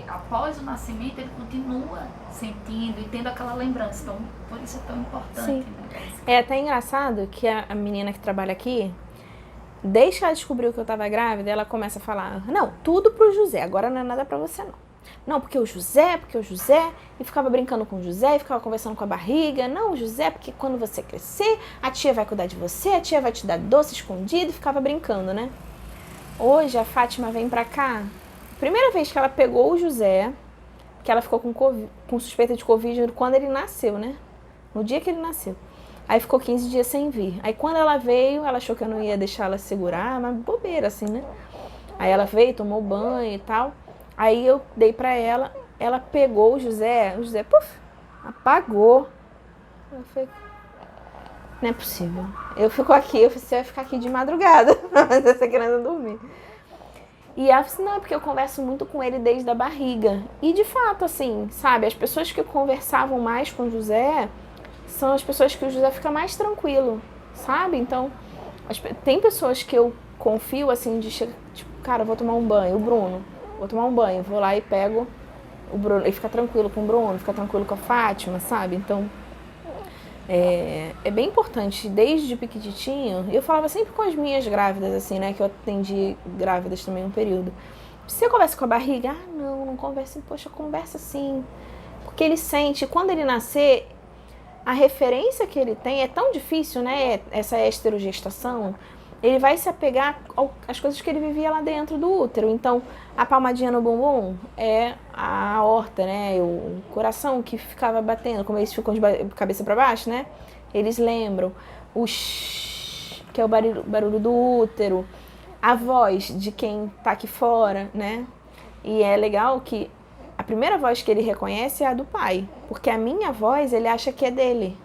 após o nascimento ele continua sentindo e tendo aquela lembrança. Então, por isso é tão importante. Sim. Né? É até engraçado que a menina que trabalha aqui, desde que ela descobriu que eu tava grávida, ela começa a falar, não, tudo pro José, agora não é nada pra você não. Não, porque o José, e ficava brincando com o José, e ficava conversando com a barriga. Não, o José, porque quando você crescer, a tia vai cuidar de você, a tia vai te dar doce escondido, e ficava brincando, né? Hoje a Fátima vem pra cá, primeira vez que ela pegou o José, que ela ficou com suspeita de Covid quando ele nasceu, né? No dia que ele nasceu. Aí ficou 15 dias sem vir. Aí quando ela veio, ela achou que eu não ia deixar ela segurar, mas bobeira assim, né? Aí ela veio, tomou banho e tal. Aí eu dei pra ela, ela pegou o José, puf, apagou. Eu falei, não é possível. Eu fico aqui, eu falei, você vai ficar aqui de madrugada, mas você querendo dormir. E ela falou assim, não, é porque eu converso muito com ele desde a barriga. E de fato, assim, sabe, as pessoas que conversavam mais com o José são as pessoas que o José fica mais tranquilo, sabe? Então, tem pessoas que eu confio, assim, de chegar, tipo, cara, eu vou tomar um banho, o Bruno. Vou tomar um banho, vou lá e pego o Bruno, e fica tranquilo com o Bruno, fica tranquilo com a Fátima, sabe? Então, é bem importante, desde pequititinho, e eu falava sempre com as minhas grávidas, assim, né, que eu atendi grávidas também um período. Você conversa com a barriga? Ah, não conversa, poxa, conversa sim. Porque ele sente, quando ele nascer, a referência que ele tem é tão difícil, né, essa esterogestação, ele vai se apegar às coisas que ele vivia lá dentro do útero. Então, a palmadinha no bumbum é a aorta, né? O coração que ficava batendo, como eles ficam de cabeça para baixo, né? Eles lembram. O shh, que é o barulho do útero. A voz de quem tá aqui fora, né? E é legal que a primeira voz que ele reconhece é a do pai. Porque a minha voz, ele acha que é dele.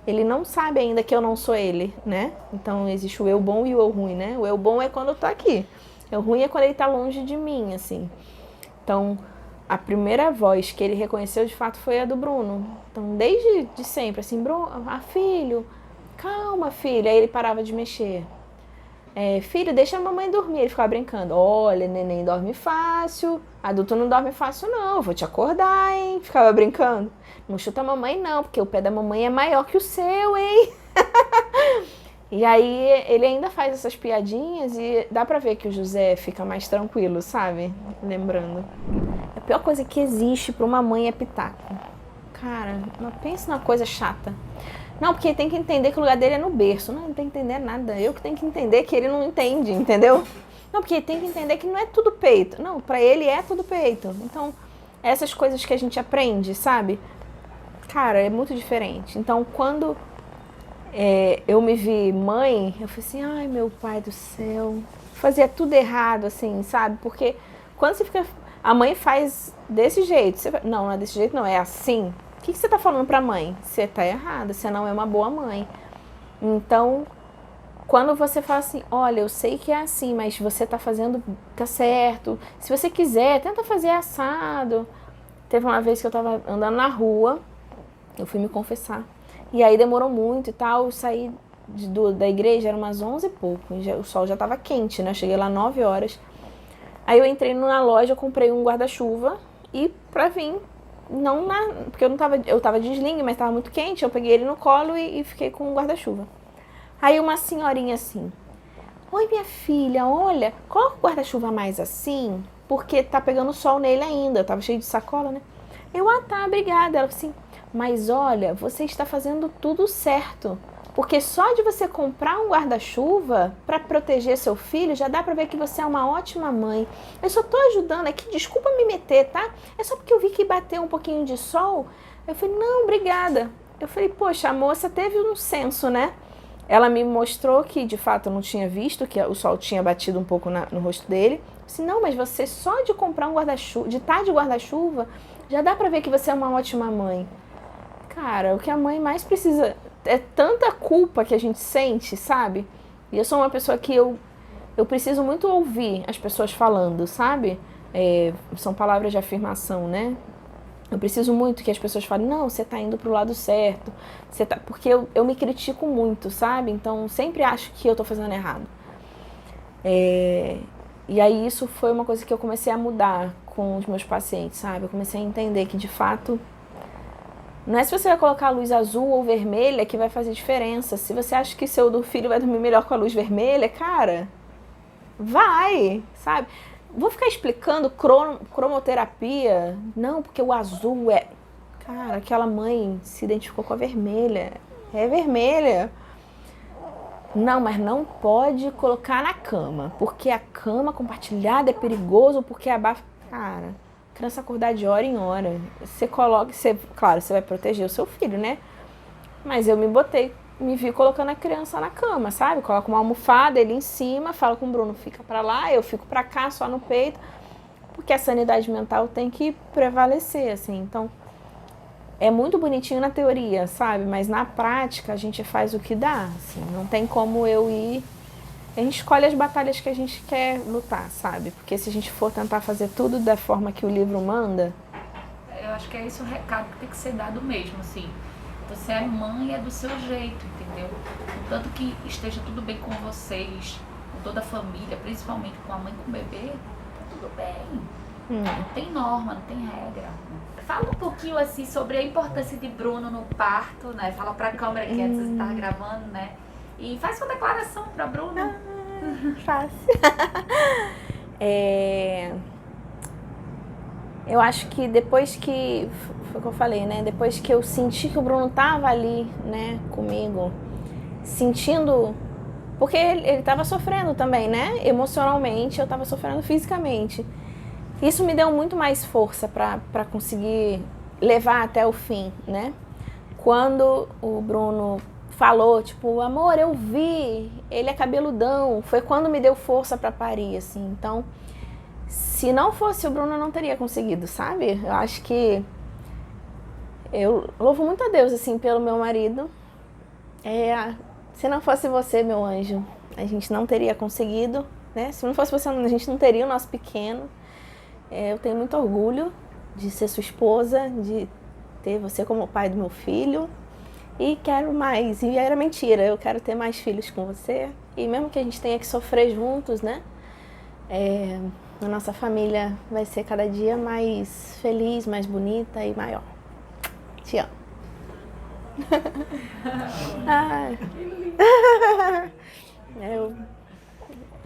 Ele não sabe ainda que eu não sou ele, né? Então existe o eu bom e o eu ruim, né? O eu bom é quando eu tô aqui. O ruim é quando ele tá longe de mim, assim. Então, a primeira voz que ele reconheceu, de fato, foi a do Bruno. Então, desde de sempre, assim, Bruno, filho, calma, filho. Aí ele parava de mexer. Filho, deixa a mamãe dormir. Ele ficava brincando. Olha, neném dorme fácil. Adulto não dorme fácil, não. Vou te acordar, hein? Ficava brincando. Não chuta a mamãe, não, porque o pé da mamãe é maior que o seu, hein? E aí ele ainda faz essas piadinhas e dá pra ver que o José fica mais tranquilo, sabe? Lembrando. A pior coisa que existe pra uma mãe é pitaco. Cara, não pensa numa coisa chata. Não, porque tem que entender que o lugar dele é no berço. Não tem que entender nada. Eu que tenho que entender que ele não entende, entendeu? Não, porque tem que entender que não é tudo peito. Não, pra ele é tudo peito. Então, essas coisas que a gente aprende, sabe? Cara, é muito diferente. Então, quando eu me vi mãe, eu falei assim, ai, meu pai do céu. Fazia tudo errado, assim, sabe? Porque quando você fica... A mãe faz desse jeito. Você... Não é desse jeito, não. É assim. O que você tá falando pra mãe? Você tá errada. Você não é uma boa mãe. Então, quando você fala assim, olha, eu sei que é assim, mas você tá fazendo... Tá certo. Se você quiser, tenta fazer assado. Teve uma vez que eu tava andando na rua... Eu fui me confessar. E aí demorou muito e tal. Eu saí da igreja, era umas 11 e pouco. O sol já tava quente, né? Eu cheguei lá 9 horas. Aí eu entrei na loja, comprei um guarda-chuva. E pra vir, porque eu tava de sling, mas tava muito quente. Eu peguei ele no colo e fiquei com o guarda-chuva. Aí uma senhorinha assim. Oi, minha filha, olha, coloca o guarda-chuva mais assim, porque tá pegando sol nele ainda. Eu tava cheio de sacola, né? Tá, obrigada. Ela assim... Mas olha, você está fazendo tudo certo. Porque só de você comprar um guarda-chuva para proteger seu filho, já dá para ver que você é uma ótima mãe. Eu só tô ajudando aqui, desculpa me meter, tá? É só porque eu vi que bateu um pouquinho de sol. Eu falei, não, obrigada. Eu falei, poxa, a moça teve um senso, né? Ela me mostrou que, de fato, eu não tinha visto, que o sol tinha batido um pouco no rosto dele. Eu disse, não, mas você só de comprar um guarda-chuva, de estar de guarda-chuva, já dá para ver que você é uma ótima mãe. Cara, o que a mãe mais precisa é tanta culpa que a gente sente, sabe? E eu sou uma pessoa que eu preciso muito ouvir as pessoas falando, sabe? São palavras de afirmação, né? Eu preciso muito que as pessoas falem, não, você tá indo pro lado certo. Porque eu me critico muito, sabe? Então, sempre acho que eu tô fazendo errado. E aí isso foi uma coisa que eu comecei a mudar com os meus pacientes, sabe? Eu comecei a entender que, de fato... Não é se você vai colocar a luz azul ou vermelha que vai fazer diferença. Se você acha que seu filho vai dormir melhor com a luz vermelha, cara, vai, sabe? Vou ficar explicando cromoterapia. Não, porque o azul é... Cara, aquela mãe se identificou com a vermelha. É vermelha. Não, mas não pode colocar na cama. Porque a cama compartilhada é perigoso, porque abafa... Cara... Criança acordar de hora em hora. Você coloca, claro, você vai proteger o seu filho, né? Mas eu me vi colocando a criança na cama, sabe? Coloco uma almofada, ele em cima, falo com o Bruno, fica pra lá, eu fico pra cá, só no peito. Porque a sanidade mental tem que prevalecer, assim. Então, é muito bonitinho na teoria, sabe? Mas na prática, a gente faz o que dá, assim. Não tem como eu ir... A gente escolhe as batalhas que a gente quer lutar, sabe? Porque se a gente for tentar fazer tudo da forma que o livro manda... Eu acho que é esse o recado que tem que ser dado mesmo, assim. Você é mãe, é do seu jeito, entendeu? Contanto que esteja tudo bem com vocês, com toda a família, principalmente com a mãe e com o bebê, tá tudo bem. Não tem norma, não tem regra. Fala um pouquinho, assim, sobre a importância de Bruno no parto, né? Fala pra câmera que antes você tava gravando, né? E faz sua declaração para Bruno. Fácil. Eu acho que depois que... Foi o que eu falei, né? Depois que eu senti que o Bruno tava ali, né, comigo, sentindo Porque ele estava sofrendo também, né? Emocionalmente, eu estava sofrendo fisicamente. Isso me deu muito mais força para conseguir levar até o fim, né? Quando o Bruno falou, tipo, amor, eu vi, ele é cabeludão, foi quando me deu força para parir, assim. Então, se não fosse o Bruno, eu não teria conseguido, sabe? Eu acho que eu louvo muito a Deus, assim, pelo meu marido. Se não fosse você, meu anjo, a gente não teria conseguido, né? Se não fosse você, a gente não teria o nosso pequeno. Eu tenho muito orgulho de ser sua esposa, de ter você como pai do meu filho. E quero mais. E era mentira, eu quero ter mais filhos com você. E mesmo que a gente tenha que sofrer juntos, né? A nossa família vai ser cada dia mais feliz, mais bonita e maior. Te amo.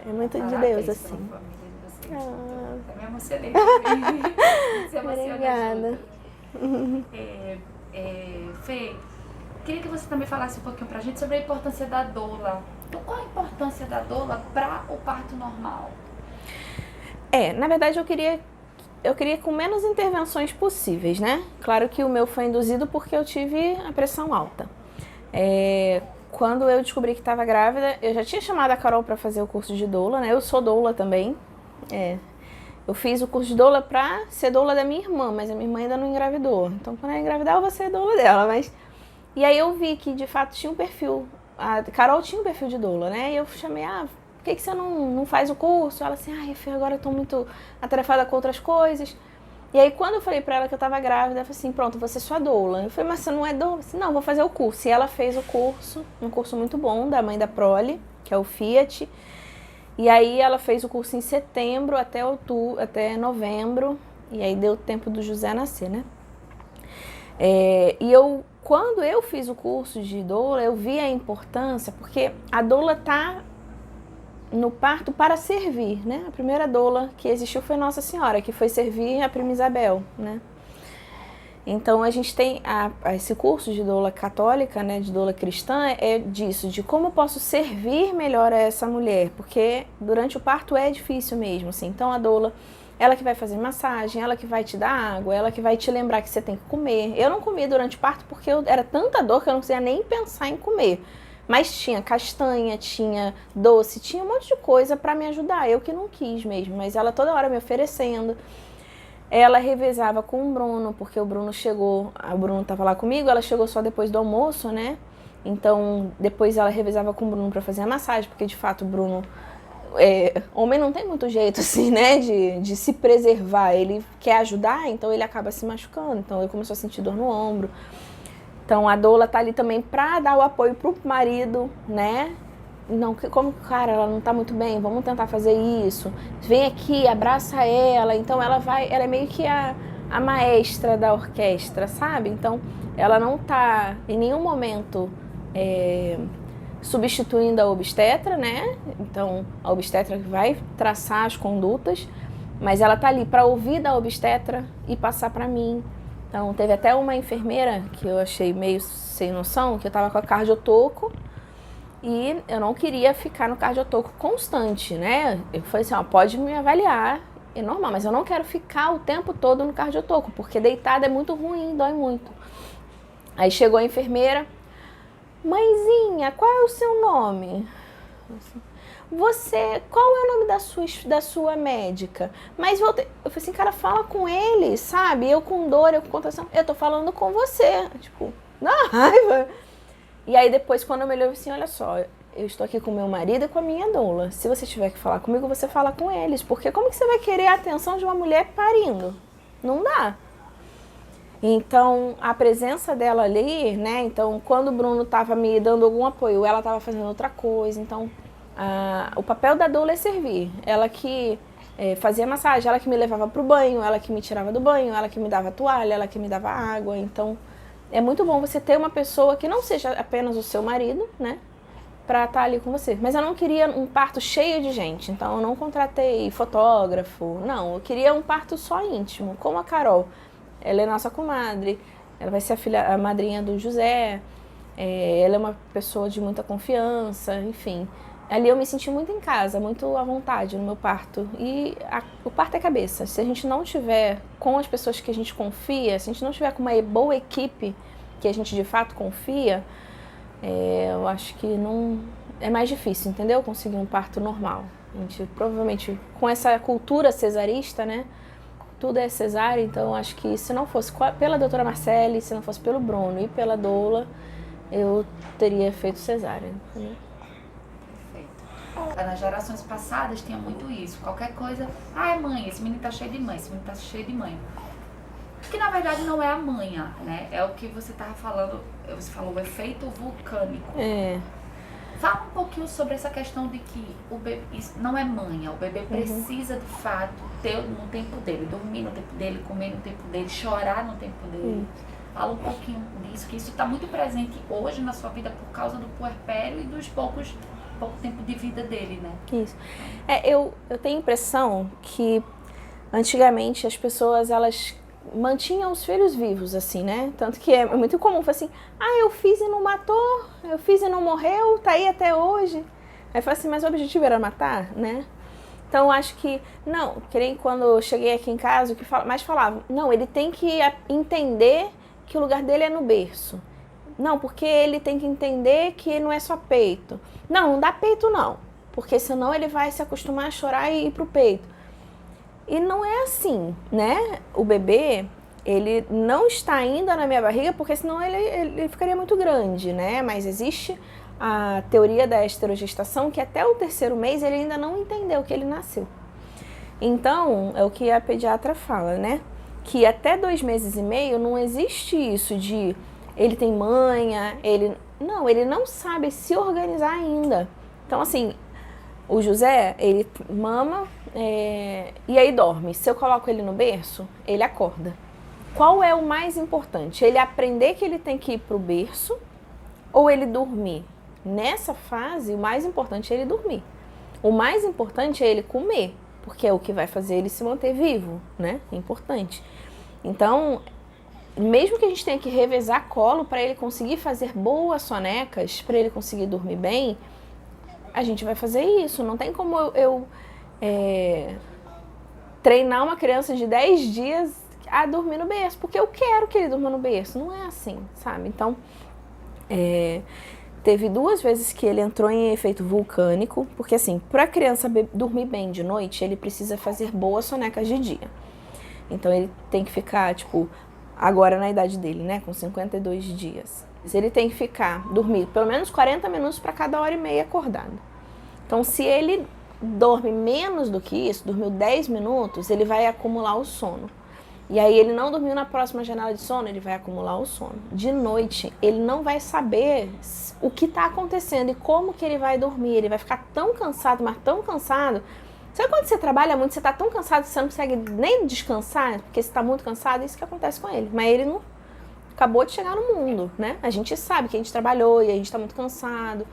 É muito de Deus, assim. Me emocionei. Obrigada. Fê, queria que você também falasse um pouquinho pra gente sobre a importância da doula. Então, qual a importância da doula para o parto normal? Na verdade, eu queria com menos intervenções possíveis, né? Claro que o meu foi induzido porque eu tive a pressão alta. Quando eu descobri que estava grávida, eu já tinha chamado a Carol para fazer o curso de doula, né? Eu sou doula também. Eu fiz o curso de doula para ser doula da minha irmã, mas a minha irmã ainda não engravidou. Então, quando ela engravidar, eu vou ser doula dela. E aí eu vi que, de fato, tinha um perfil. A Carol tinha um perfil de doula, né? E eu chamei, por que você não faz o curso? Ela assim, Fê, agora eu tô muito atarefada com outras coisas. E aí, quando eu falei pra ela que eu tava grávida, ela falou assim, pronto, vou ser sua doula. Eu falei, mas você não é doula? Eu falei, não, vou fazer o curso. E ela fez o curso, um curso muito bom, da mãe da Prole, que é o Fiat. E aí ela fez o curso em setembro até novembro. E aí deu tempo do José nascer, né? Quando eu fiz o curso de doula, eu vi a importância, porque a doula tá no parto para servir, né? A primeira doula que existiu foi Nossa Senhora, que foi servir a Prima Isabel, né? Então a gente tem esse curso de doula católica, né, de doula cristã, disso, de como eu posso servir melhor a essa mulher, porque durante o parto é difícil mesmo, assim. Então a doula, ela que vai fazer massagem, ela que vai te dar água, ela que vai te lembrar que você tem que comer. Eu não comia durante o parto porque era tanta dor que eu não conseguia nem pensar em comer. Mas tinha castanha, tinha doce, tinha um monte de coisa para me ajudar. Eu que não quis mesmo, mas ela toda hora me oferecendo. Ela revezava com o Bruno, porque o Bruno estava lá comigo, ela chegou só depois do almoço, né? Então, depois ela revezava com o Bruno para fazer a massagem, porque de fato o Bruno, homem não tem muito jeito assim, né, de se preservar. Ele quer ajudar, então ele acaba se machucando, então ele começou a sentir dor no ombro. Então a doula tá ali também para dar o apoio pro marido, né? Não, como, cara, ela não tá muito bem, vamos tentar fazer isso. Vem aqui, abraça ela. Então ela é meio que a maestra da orquestra, sabe? Então ela não tá em nenhum momento substituindo a obstetra, né? Então a obstetra vai traçar as condutas, mas ela tá ali para ouvir da obstetra e passar para mim. Então teve até uma enfermeira que eu achei meio sem noção, que eu tava com a cardiotoco. E eu não queria ficar no cardiotoco constante, né? Eu falei assim, pode me avaliar, é normal, mas eu não quero ficar o tempo todo no cardiotoco, porque deitada é muito ruim, dói muito. Aí chegou a enfermeira, mãezinha, qual é o seu nome? Qual é o nome da sua médica? Mas eu falei assim, cara, fala com ele, sabe? Eu com dor, eu com contração, eu tô falando com você, tipo, na raiva. E aí depois, quando eu me olhei assim, olha só, eu estou aqui com meu marido e com a minha doula. Se você tiver que falar comigo, você fala com eles. Porque como que você vai querer a atenção de uma mulher parindo? Não dá. Então, a presença dela ali, né? Então, quando o Bruno estava me dando algum apoio, ela estava fazendo outra coisa. Então, o papel da doula é servir. Ela que fazia massagem, ela que me levava pro banho, ela que me tirava do banho, ela que me dava toalha, ela que me dava água. Então, é muito bom você ter uma pessoa que não seja apenas o seu marido, né? Pra estar ali com você. Mas eu não queria um parto cheio de gente, então eu não contratei fotógrafo, não. Eu queria um parto só íntimo, como a Carol. Ela é nossa comadre, ela vai ser a madrinha do José, ela é uma pessoa de muita confiança, enfim. ali eu me senti muito em casa, muito à vontade no meu parto. E o parto é cabeça. Se a gente não tiver com as pessoas que a gente confia, se a gente não tiver com uma boa equipe que a gente de fato confia, eu acho que não é mais difícil, entendeu? Conseguir um parto normal. A gente provavelmente, com essa cultura cesarista, né? Tudo é cesárea, então acho que se não fosse pela doutora Marcele, se não fosse pelo Bruno e pela doula, eu teria feito cesárea. Entendeu? Perfeito. Nas gerações passadas tinha muito isso. Qualquer coisa, ai mãe, esse menino tá cheio de mãe, esse menino tá cheio de mãe. Que na verdade não é a manha, né? É o que você tava falando, você falou o efeito vulcânico. Fala um pouquinho sobre essa questão de que o bebê, isso não é manha, o bebê precisa de fato ter no tempo dele, dormir no tempo dele, comer no tempo dele, chorar no tempo dele. Fala um pouquinho disso, que isso está muito presente hoje na sua vida por causa do puerpério e dos pouco tempo de vida dele, né? Isso. Eu tenho a impressão que antigamente as pessoas, elas mantinham os filhos vivos, assim, né? Tanto que é muito comum, assim, eu fiz e não matou, eu fiz e não morreu, tá aí até hoje. Aí fala assim, mas o objetivo era matar, né? Então eu acho que, não, que nem quando eu cheguei aqui em casa, o que mais falavam, não, ele tem que entender que o lugar dele é no berço. Não, porque ele tem que entender que não é só peito. Não dá peito não, porque senão ele vai se acostumar a chorar e ir pro peito. E não é assim, né? O bebê, ele não está ainda na minha barriga, porque senão ele ficaria muito grande, né? Mas existe a teoria da esterogestação, que até o 3º mês ele ainda não entendeu que ele nasceu. Então, é o que a pediatra fala, né? Que até 2 meses e meio não existe isso de ele tem manha, ele não sabe se organizar ainda. Então, assim, o José, ele mama e aí dorme. Se eu coloco ele no berço, ele acorda. Qual é o mais importante? Ele aprender que ele tem que ir pro berço ou ele dormir? Nessa fase, o mais importante é ele dormir. O mais importante é ele comer, porque é o que vai fazer ele se manter vivo, né? É importante. Então, mesmo que a gente tenha que revezar colo para ele conseguir fazer boas sonecas, para ele conseguir dormir bem, a gente vai fazer isso. Não tem como eu treinar uma criança de 10 dias a dormir no berço, porque eu quero que ele durma no berço. Não é assim, sabe? Então, teve 2 vezes que ele entrou em efeito vulcânico, porque assim, para a criança dormir bem de noite, ele precisa fazer boas sonecas de dia. Então ele tem que ficar, tipo, agora na idade dele, né, com 52 dias. Ele tem que dormir pelo menos 40 minutos para cada hora e meia acordado. Então, se ele dorme menos do que isso, dormiu 10 minutos, ele vai acumular o sono. E aí ele não dormiu na próxima janela de sono, ele vai acumular o sono. De noite, ele não vai saber o que está acontecendo e como que ele vai dormir. Ele vai ficar tão cansado, mas tão cansado. Sabe quando você trabalha muito, você está tão cansado que você não consegue nem descansar, porque você está muito cansado? É isso que acontece com ele. Mas ele não acabou de chegar no mundo, né? A gente sabe que a gente trabalhou e a gente está muito cansado.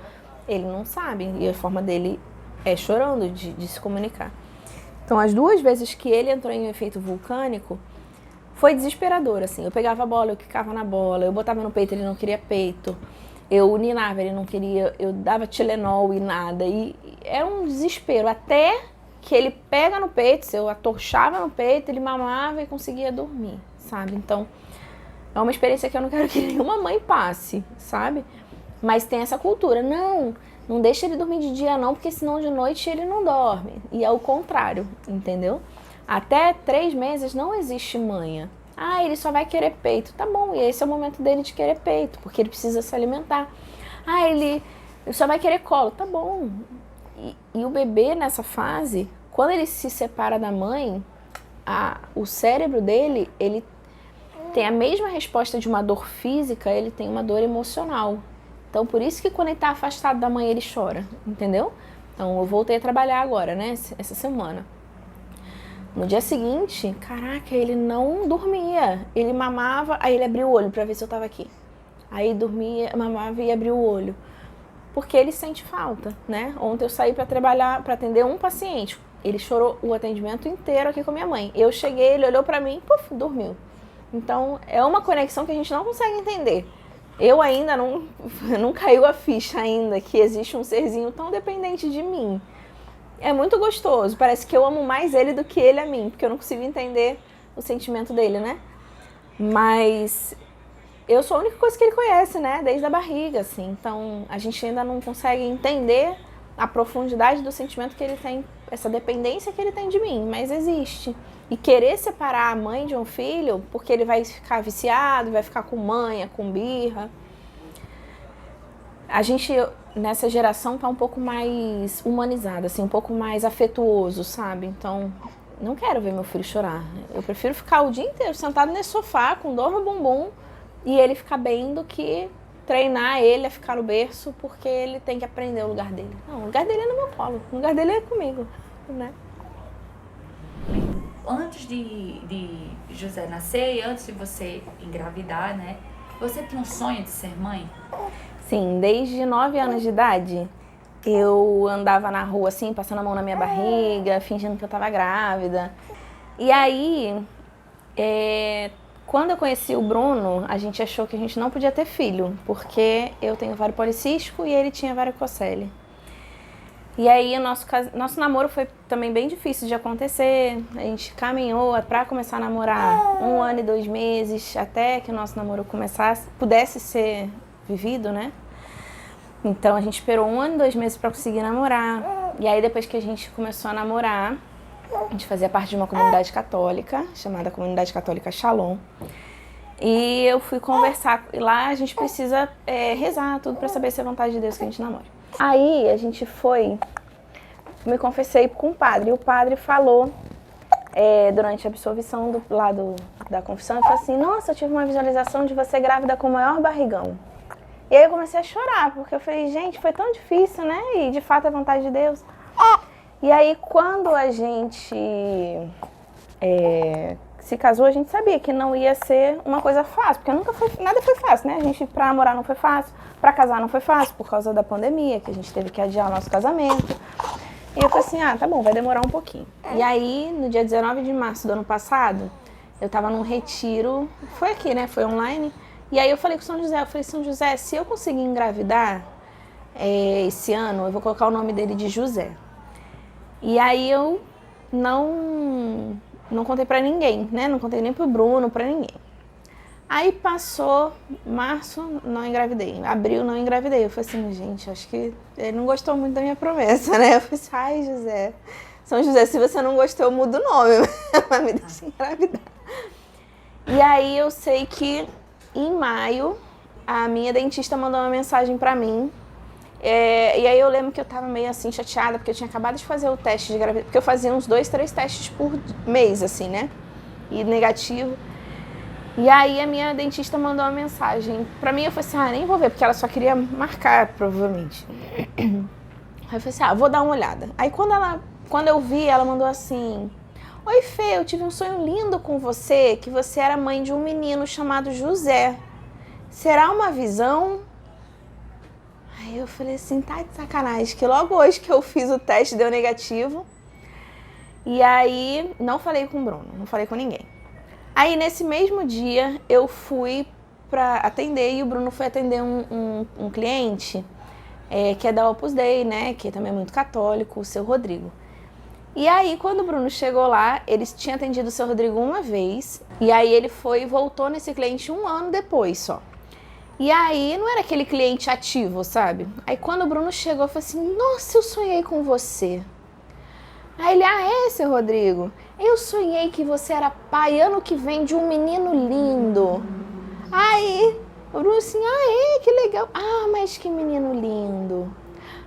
Ele não sabe, e a forma dele é chorando de se comunicar. Então, as 2 vezes que ele entrou em efeito vulcânico, foi desesperador, assim. Eu pegava a bola, eu quicava na bola, eu botava no peito, ele não queria peito. Eu ninava, ele não queria, eu dava Tilenol e nada. E era um desespero, até que ele pega no peito, se eu atorchava no peito, ele mamava e conseguia dormir, sabe? Então, é uma experiência que eu não quero que nenhuma mãe passe, sabe? Mas tem essa cultura, não deixa ele dormir de dia não, porque senão de noite ele não dorme. E é o contrário, entendeu? Até 3 meses não existe manha. Ele só vai querer peito. Tá bom, e esse é o momento dele de querer peito, porque ele precisa se alimentar. Ele só vai querer colo. Tá bom. E o bebê nessa fase, quando ele se separa da mãe, o cérebro dele, ele tem a mesma resposta de uma dor física, ele tem uma dor emocional. Então, por isso que quando ele tá afastado da mãe, ele chora, entendeu? Então, eu voltei a trabalhar agora, né, essa semana. No dia seguinte, caraca, ele não dormia. Ele mamava, aí ele abria o olho pra ver se eu tava aqui. Aí dormia, mamava e abria o olho. Porque ele sente falta, né? Ontem eu saí pra trabalhar, pra atender um paciente. Ele chorou o atendimento inteiro aqui com a minha mãe. Eu cheguei, ele olhou pra mim, puf, dormiu. Então, é uma conexão que a gente não consegue entender. Eu ainda não caiu a ficha ainda que existe um serzinho tão dependente de mim. É muito gostoso, parece que eu amo mais ele do que ele a mim, porque eu não consigo entender o sentimento dele, né? Mas eu sou a única coisa que ele conhece, né? Desde a barriga, assim. Então a gente ainda não consegue entender a profundidade do sentimento que ele tem, essa dependência que ele tem de mim, mas existe. E querer separar a mãe de um filho, porque ele vai ficar viciado, vai ficar com manha, com birra. A gente, nessa geração, tá um pouco mais humanizado, assim, um pouco mais afetuoso, sabe? Então, não quero ver meu filho chorar. Eu prefiro ficar o dia inteiro sentado nesse sofá, com dor no bumbum, e ele ficar bem do que treinar ele a ficar no berço, porque ele tem que aprender o lugar dele. Não, o lugar dele é no meu colo, o lugar dele é comigo, né? Antes de José nascer e antes de você engravidar, né? Você tinha um sonho de ser mãe? Sim, desde 9 anos de idade, eu andava na rua assim, passando a mão na minha barriga, fingindo que eu tava grávida. E aí, quando eu conheci o Bruno, a gente achou que a gente não podia ter filho, porque eu tenho ovário policístico e ele tinha varicocele. E aí o nosso namoro foi também bem difícil de acontecer. A gente caminhou para começar a namorar 1 ano e 2 meses, até que o nosso namoro pudesse ser vivido, né? Então a gente esperou 1 ano e 2 meses para conseguir namorar. E aí depois que a gente começou a namorar, a gente fazia parte de uma comunidade católica, chamada Comunidade Católica Shalom. E eu fui conversar, e lá a gente precisa rezar tudo para saber se é vontade de Deus que a gente namore. Aí a gente me confessei com o padre, e o padre falou, durante a absolvição da confissão, ele falou assim: nossa, eu tive uma visualização de você grávida com o maior barrigão. E aí eu comecei a chorar, porque eu falei, gente, foi tão difícil, né? E de fato é vontade de Deus. E aí quando a gente se casou, a gente sabia que não ia ser uma coisa fácil, porque nada foi fácil, né? A gente, pra namorar não foi fácil, pra casar não foi fácil, por causa da pandemia, que a gente teve que adiar o nosso casamento. E eu falei assim, tá bom, vai demorar um pouquinho. E aí, no dia 19 de março do ano passado, eu tava num retiro, foi aqui, né? Foi online. E aí eu falei com São José, São José, se eu conseguir engravidar esse ano, eu vou colocar o nome dele de José. E aí eu não contei pra ninguém, né? Não contei nem pro Bruno, pra ninguém. Aí passou março, não engravidei. Abril, não engravidei. Eu falei assim, gente, acho que ele não gostou muito da minha promessa, né? Eu falei assim, ai, José, São José, se você não gostou, eu mudo o nome, mas me deixa engravidar. E aí eu sei que em maio, a minha dentista mandou uma mensagem pra mim. E aí eu lembro que eu tava meio assim chateada, porque eu tinha acabado de fazer o teste de gravidez, porque eu fazia uns 2, 3 testes por mês, assim, né? E negativo. E aí a minha dentista mandou uma mensagem pra mim, eu falei assim, nem vou ver, porque ela só queria marcar, provavelmente. Aí eu falei assim, vou dar uma olhada. Aí quando eu vi, ela mandou assim: oi Fê, eu tive um sonho lindo com você, que você era mãe de um menino chamado José. Será uma visão? Aí eu falei assim, tá de sacanagem, que logo hoje que eu fiz o teste deu negativo. E aí não falei com o Bruno, não falei com ninguém. Aí nesse mesmo dia eu fui pra atender e o Bruno foi atender um cliente que é da Opus Dei, né, que também é muito católico, o seu Rodrigo. E aí quando o Bruno chegou lá, eles tinham atendido o seu Rodrigo uma vez, e aí ele foi e voltou nesse cliente 1 ano depois só. E aí, não era aquele cliente ativo, sabe? Aí quando o Bruno chegou, eu falei assim, nossa, eu sonhei com você. Aí ele, seu Rodrigo, eu sonhei que você era pai ano que vem de um menino lindo. Aí, o Bruno assim, que legal. Mas que menino lindo.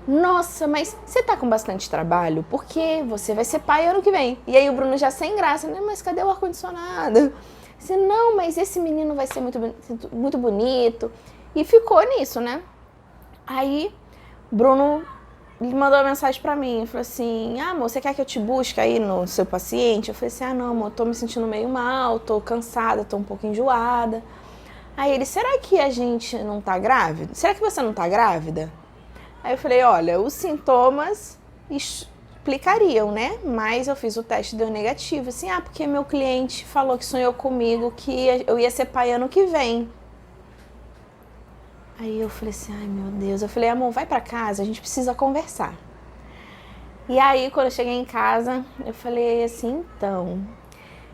Nossa, mas você tá com bastante trabalho? Porque você vai ser pai ano que vem. E aí o Bruno já sem graça, né? Mas cadê o ar-condicionado? Disse, não, mas esse menino vai ser muito bonito. E ficou nisso, né? Aí, Bruno mandou uma mensagem pra mim. Falou assim, amor, você quer que eu te busque aí no seu paciente? Eu falei assim, não, amor, tô me sentindo meio mal, tô cansada, tô um pouco enjoada. Aí ele, será que a gente não tá grávida? Será que você não tá grávida? Aí eu falei, olha, os sintomas explicariam, né? Mas eu fiz o teste e deu negativo. Assim, porque meu cliente falou que sonhou comigo que eu ia ser pai ano que vem. Aí eu falei assim, ai meu Deus. Eu falei, amor, vai pra casa, a gente precisa conversar. E aí, quando eu cheguei em casa, eu falei assim, então,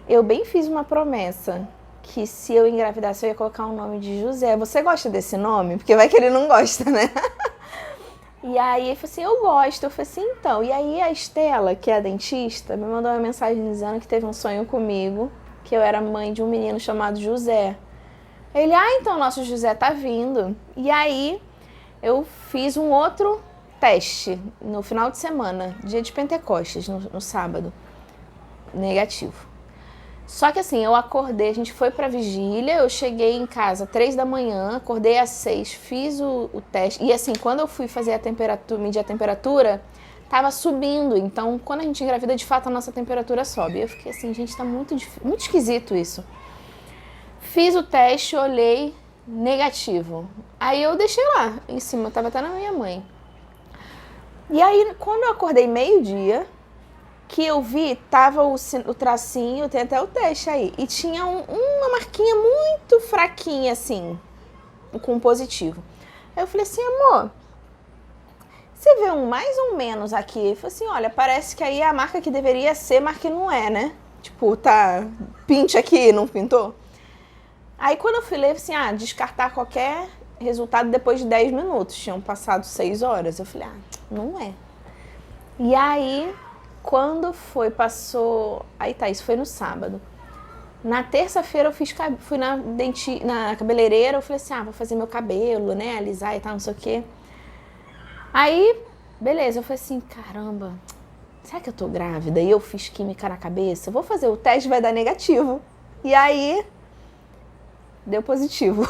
eu bem fiz uma promessa, que se eu engravidasse eu ia colocar o nome de José. Você gosta desse nome? Porque vai que ele não gosta, né? E aí ele falou assim, eu gosto. Eu falei assim, então. E aí a Estela, que é a dentista, me mandou uma mensagem dizendo que teve um sonho comigo, que eu era mãe de um menino chamado José. Ele, então, nosso José tá vindo. E aí eu fiz um outro teste no final de semana, dia de Pentecostes, no sábado. Negativo. Só que assim, eu acordei, a gente foi pra vigília, eu cheguei em casa 3 da manhã, acordei às 6, fiz o teste. E assim, quando eu fui fazer a temperatura, medir a temperatura, tava subindo. Então, quando a gente engravida, de fato, a nossa temperatura sobe. Eu fiquei assim, gente, tá muito esquisito isso. Fiz o teste, olhei, negativo. Aí eu deixei lá, em cima, tava até na minha mãe. E aí, quando eu acordei meio-dia, que eu vi, tava o tracinho, tem até o teste aí, e tinha uma marquinha muito fraquinha, assim, com positivo. Aí eu falei assim, amor, você vê um mais ou menos aqui? Ele falou assim, olha, parece que aí a marca que deveria ser, mas que não é, né? Tipo, tá, pinte aqui, não pintou? Aí quando eu fui ler, assim, descartar qualquer resultado depois de 10 minutos. Tinham passado 6 horas. Eu falei, não é. E aí, quando passou... Aí tá, isso foi no sábado. Na terça-feira eu fui na cabeleireira, eu falei assim, vou fazer meu cabelo, né, alisar e tal, não sei o quê. Aí, beleza, eu falei assim, caramba, será que eu tô grávida? E eu fiz química na cabeça, vou fazer o teste, vai dar negativo. E aí... deu positivo.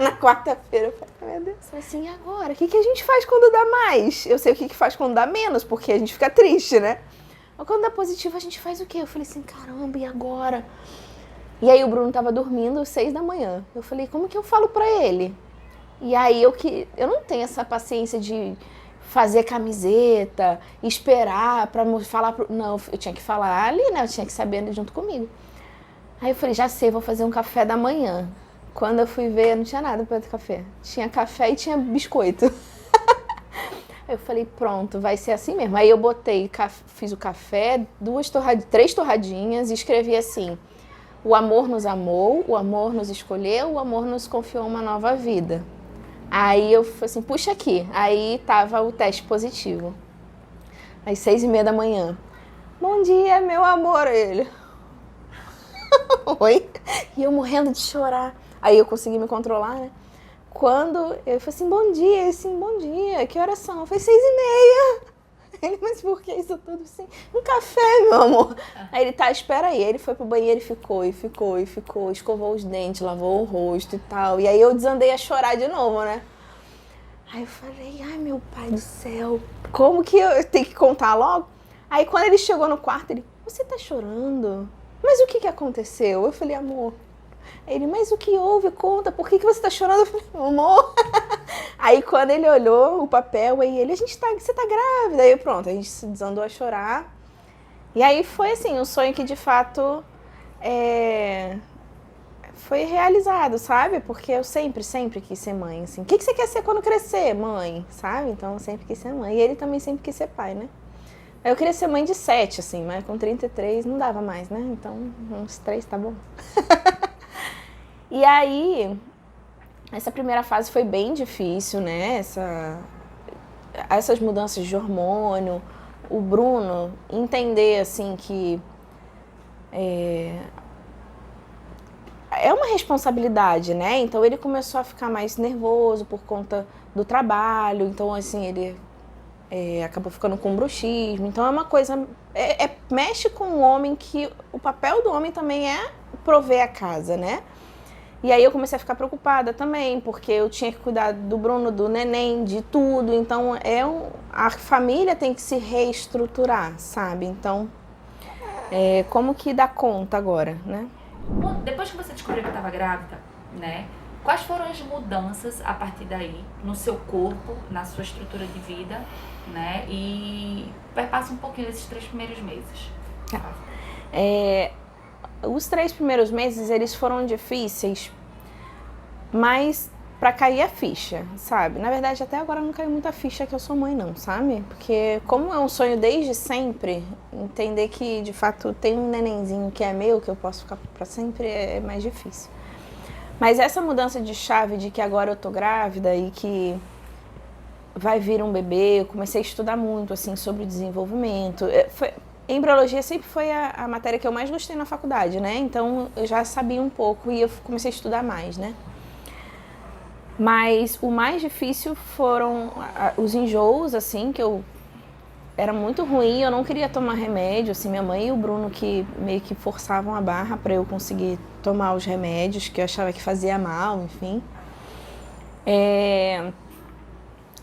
Na quarta-feira eu falei, meu Deus, assim, e agora? O que a gente faz quando dá mais? Eu sei o que faz quando dá menos, porque a gente fica triste, né? Mas quando dá positivo, a gente faz o quê? Eu falei assim, caramba, e agora? E aí o Bruno tava dormindo às 6 da manhã. Eu falei, como que eu falo pra ele? E aí eu não tenho essa paciência de fazer camiseta, esperar pra falar pro... Não, eu tinha que falar ali, né? Eu tinha que saber junto comigo. Aí eu falei, já sei, vou fazer um café da manhã. Quando eu fui ver, não tinha nada para ter café. Tinha café e tinha biscoito. Aí eu falei, pronto, vai ser assim mesmo. Aí eu fiz o café, 3 torradinhas e escrevi assim, o amor nos amou, o amor nos escolheu, o amor nos confiou uma nova vida. Aí eu falei assim, puxa aqui. Aí tava o teste positivo. Às 6:30 da manhã. Bom dia, meu amor. Ele... Oi? E eu morrendo de chorar. Aí eu consegui me controlar, né? Quando eu falei assim, bom dia. Ele assim, bom dia. Que horas são? Eu falei, 6:30. Ele, mas por que isso tudo assim? Um café, meu amor. Aí ele, tá, espera aí. Aí ele foi pro banheiro e ficou. Escovou os dentes, lavou o rosto e tal. E aí eu desandei a chorar de novo, né? Aí eu falei, ai meu pai do céu, como que eu tenho que contar logo? Aí quando ele chegou no quarto, ele, você tá chorando? Mas o que aconteceu? Eu falei, amor. Ele, mas o que houve? Conta, por que você tá chorando? Eu falei, amor. Aí quando ele olhou o papel, aí ele, você tá grávida. Aí pronto, a gente se desandou a chorar. E aí foi assim, um sonho que de fato foi realizado, sabe? Porque eu sempre quis ser mãe, assim. O que você quer ser quando crescer? Mãe, sabe? Então eu sempre quis ser mãe. E ele também sempre quis ser pai, né? Eu queria ser mãe de 7, assim, mas com 33 não dava mais, né? Então, uns 3 tá bom. E aí, essa primeira fase foi bem difícil, né? Essas mudanças de hormônio, o Bruno entender, assim, que é uma responsabilidade, né? Então, ele começou a ficar mais nervoso por conta do trabalho. Então, assim, ele... acabou ficando com bruxismo. Então é uma coisa... mexe com o homem, que o papel do homem também é prover a casa, né? E aí eu comecei a ficar preocupada também, porque eu tinha que cuidar do Bruno, do neném, de tudo. Então a família tem que se reestruturar, sabe? Então, como que dá conta agora, né? Bom, depois que você descobriu que estava grávida, né? Quais foram as mudanças a partir daí no seu corpo, na sua estrutura de vida, né? E passa um pouquinho desses 3 primeiros meses. Os 3 primeiros meses, eles foram difíceis, mas pra cair a ficha, sabe? Na verdade, até agora não caiu muita ficha que eu sou mãe, não, sabe? Porque como é um sonho desde sempre, entender que, de fato, tem um nenenzinho que é meu, que eu posso ficar pra sempre, é mais difícil. Mas essa mudança de chave de que agora eu tô grávida e que vai vir um bebê, eu comecei a estudar muito, assim, sobre desenvolvimento. Embriologia sempre foi a matéria que eu mais gostei na faculdade, né? Então, eu já sabia um pouco e eu comecei a estudar mais, né? Mas o mais difícil foram os enjoos, assim, que eu era muito ruim, eu não queria tomar remédio, assim, minha mãe e o Bruno que meio que forçavam a barra para eu conseguir tomar os remédios, que eu achava que fazia mal, enfim.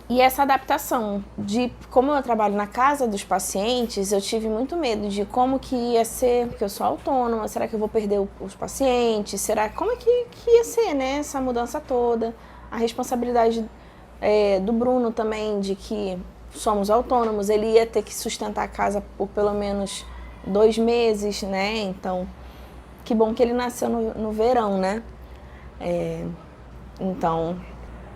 E essa adaptação de como eu trabalho na casa dos pacientes, eu tive muito medo de como que ia ser, porque eu sou autônoma, será que eu vou perder os pacientes? Como é que ia ser, né, essa mudança toda? A responsabilidade do Bruno também, de que somos autônomos, ele ia ter que sustentar a casa por pelo menos 2 meses, né? Então, que bom que ele nasceu no verão, né? Então,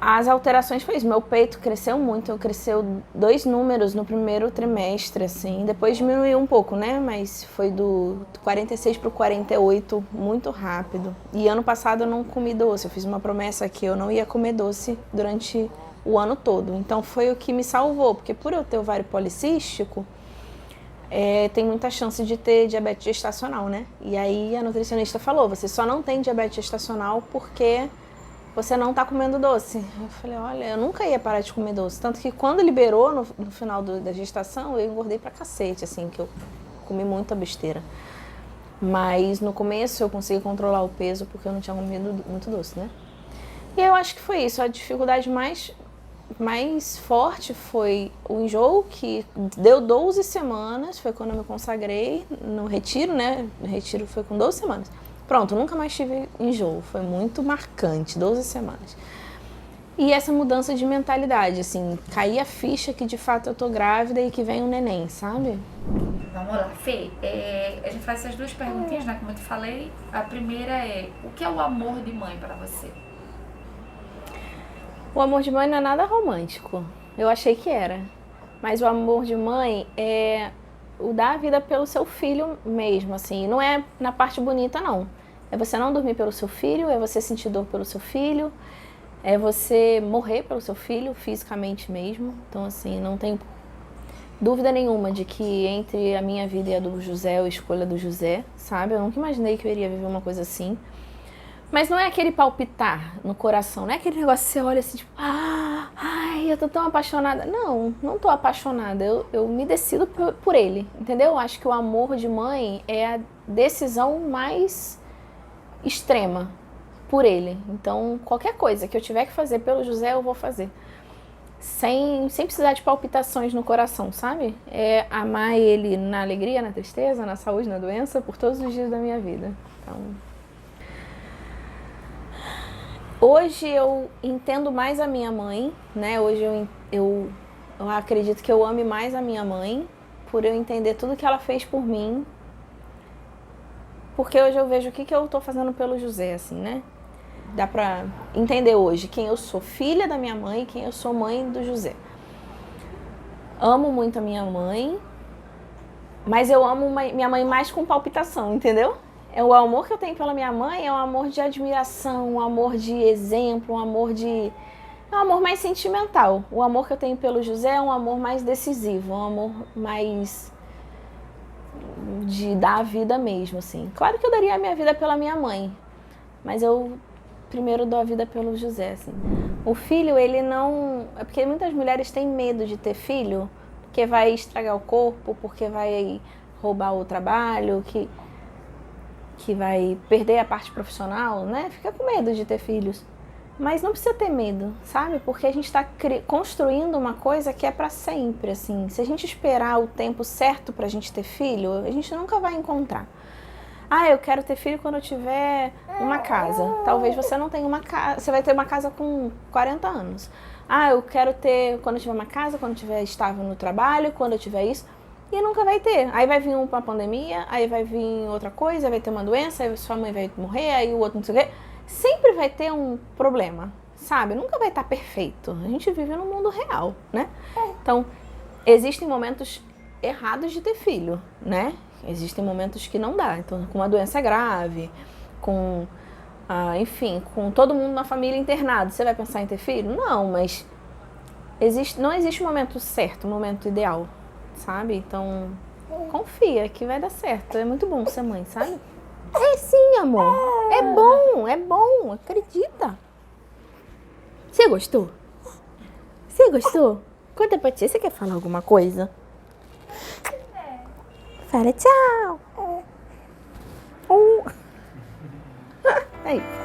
as alterações foi isso. Meu peito cresceu muito, cresceu 2 números no primeiro trimestre, assim. Depois diminuiu um pouco, né? Mas foi do 46 para o 48 muito rápido. E ano passado eu não comi doce. Eu fiz uma promessa que eu não ia comer doce durante o ano todo. Então foi o que me salvou, porque por eu ter ovário policístico, tem muita chance de ter diabetes gestacional, né? E aí a nutricionista falou, você só não tem diabetes gestacional porque você não tá comendo doce. Eu falei, olha, eu nunca ia parar de comer doce. Tanto que quando liberou, no final da gestação, eu engordei pra cacete, assim, que eu comi muita besteira. Mas no começo eu consegui controlar o peso porque eu não tinha comido muito doce, né? E eu acho que foi isso. A dificuldade mais forte foi o enjoo, que deu 12 semanas, foi quando eu me consagrei no retiro, né? O retiro foi com 12 semanas. Pronto, nunca mais tive enjoo, foi muito marcante, 12 semanas. E essa mudança de mentalidade, assim, cair a ficha que de fato eu tô grávida e que vem um neném, sabe? Vamos lá, Fê, a gente faz essas 2 perguntinhas, né, como eu te falei. A primeira é, o que é o amor de mãe para você? O amor de mãe não é nada romântico, eu achei que era. Mas o amor de mãe é o dar a vida pelo seu filho mesmo, assim, não é na parte bonita, não. É você não dormir pelo seu filho, é você sentir dor pelo seu filho, é você morrer pelo seu filho, fisicamente mesmo. Então, assim, não tem dúvida nenhuma de que entre a minha vida e a do José, eu escolho a do José, sabe? Eu nunca imaginei que eu iria viver uma coisa assim. Mas não é aquele palpitar no coração, não é aquele negócio que você olha assim, tipo, ai, eu tô tão apaixonada. Não, não tô apaixonada, eu me decido por ele, entendeu? Eu acho que o amor de mãe é a decisão mais extrema por ele. Então, qualquer coisa que eu tiver que fazer pelo José, eu vou fazer. Sem precisar de palpitações no coração, sabe? É amar ele na alegria, na tristeza, na saúde, na doença, por todos os dias da minha vida. Então, hoje eu entendo mais a minha mãe, né? Hoje eu acredito que eu ame mais a minha mãe, por eu entender tudo que ela fez por mim. Porque hoje eu vejo o que eu tô fazendo pelo José, assim, né? Dá pra entender hoje quem eu sou, filha da minha mãe, e quem eu sou, mãe do José. Amo muito a minha mãe, mas eu amo minha mãe mais com palpitação, entendeu? O amor que eu tenho pela minha mãe é um amor de admiração, um amor de exemplo, um amor mais sentimental. O amor que eu tenho pelo José é um amor mais decisivo, um amor mais de dar a vida mesmo, assim. Claro que eu daria a minha vida pela minha mãe, mas eu primeiro dou a vida pelo José, assim. O filho, ele não... É porque muitas mulheres têm medo de ter filho, porque vai estragar o corpo, porque vai roubar o trabalho, que vai perder a parte profissional, né? Fica com medo de ter filhos. Mas não precisa ter medo, sabe? Porque a gente está construindo uma coisa que é para sempre, assim. Se a gente esperar o tempo certo pra gente ter filho, a gente nunca vai encontrar. Eu quero ter filho quando eu tiver uma casa. Talvez você não tenha uma casa, você vai ter uma casa com 40 anos. Eu quero ter quando eu tiver uma casa, quando eu tiver estável no trabalho, quando eu tiver isso. E nunca vai ter. Aí vai vir uma pandemia, aí vai vir outra coisa, aí vai ter uma doença, aí sua mãe vai morrer, aí o outro não sei o quê. Sempre vai ter um problema. sabe? Nunca vai estar perfeito. A gente vive no mundo real, né? Então, existem momentos errados de ter filho, né? Existem momentos que não dá. Então, com uma doença grave, com, enfim, com todo mundo na família internado, você vai pensar em ter filho? Não, mas não existe um momento certo, um momento ideal, sabe? Então, confia que vai dar certo. É muito bom ser mãe, sabe? É sim, amor. É bom, acredita. Você gostou? Você gostou? Conta pra tia, você quer falar alguma coisa? Fala tchau. Aí.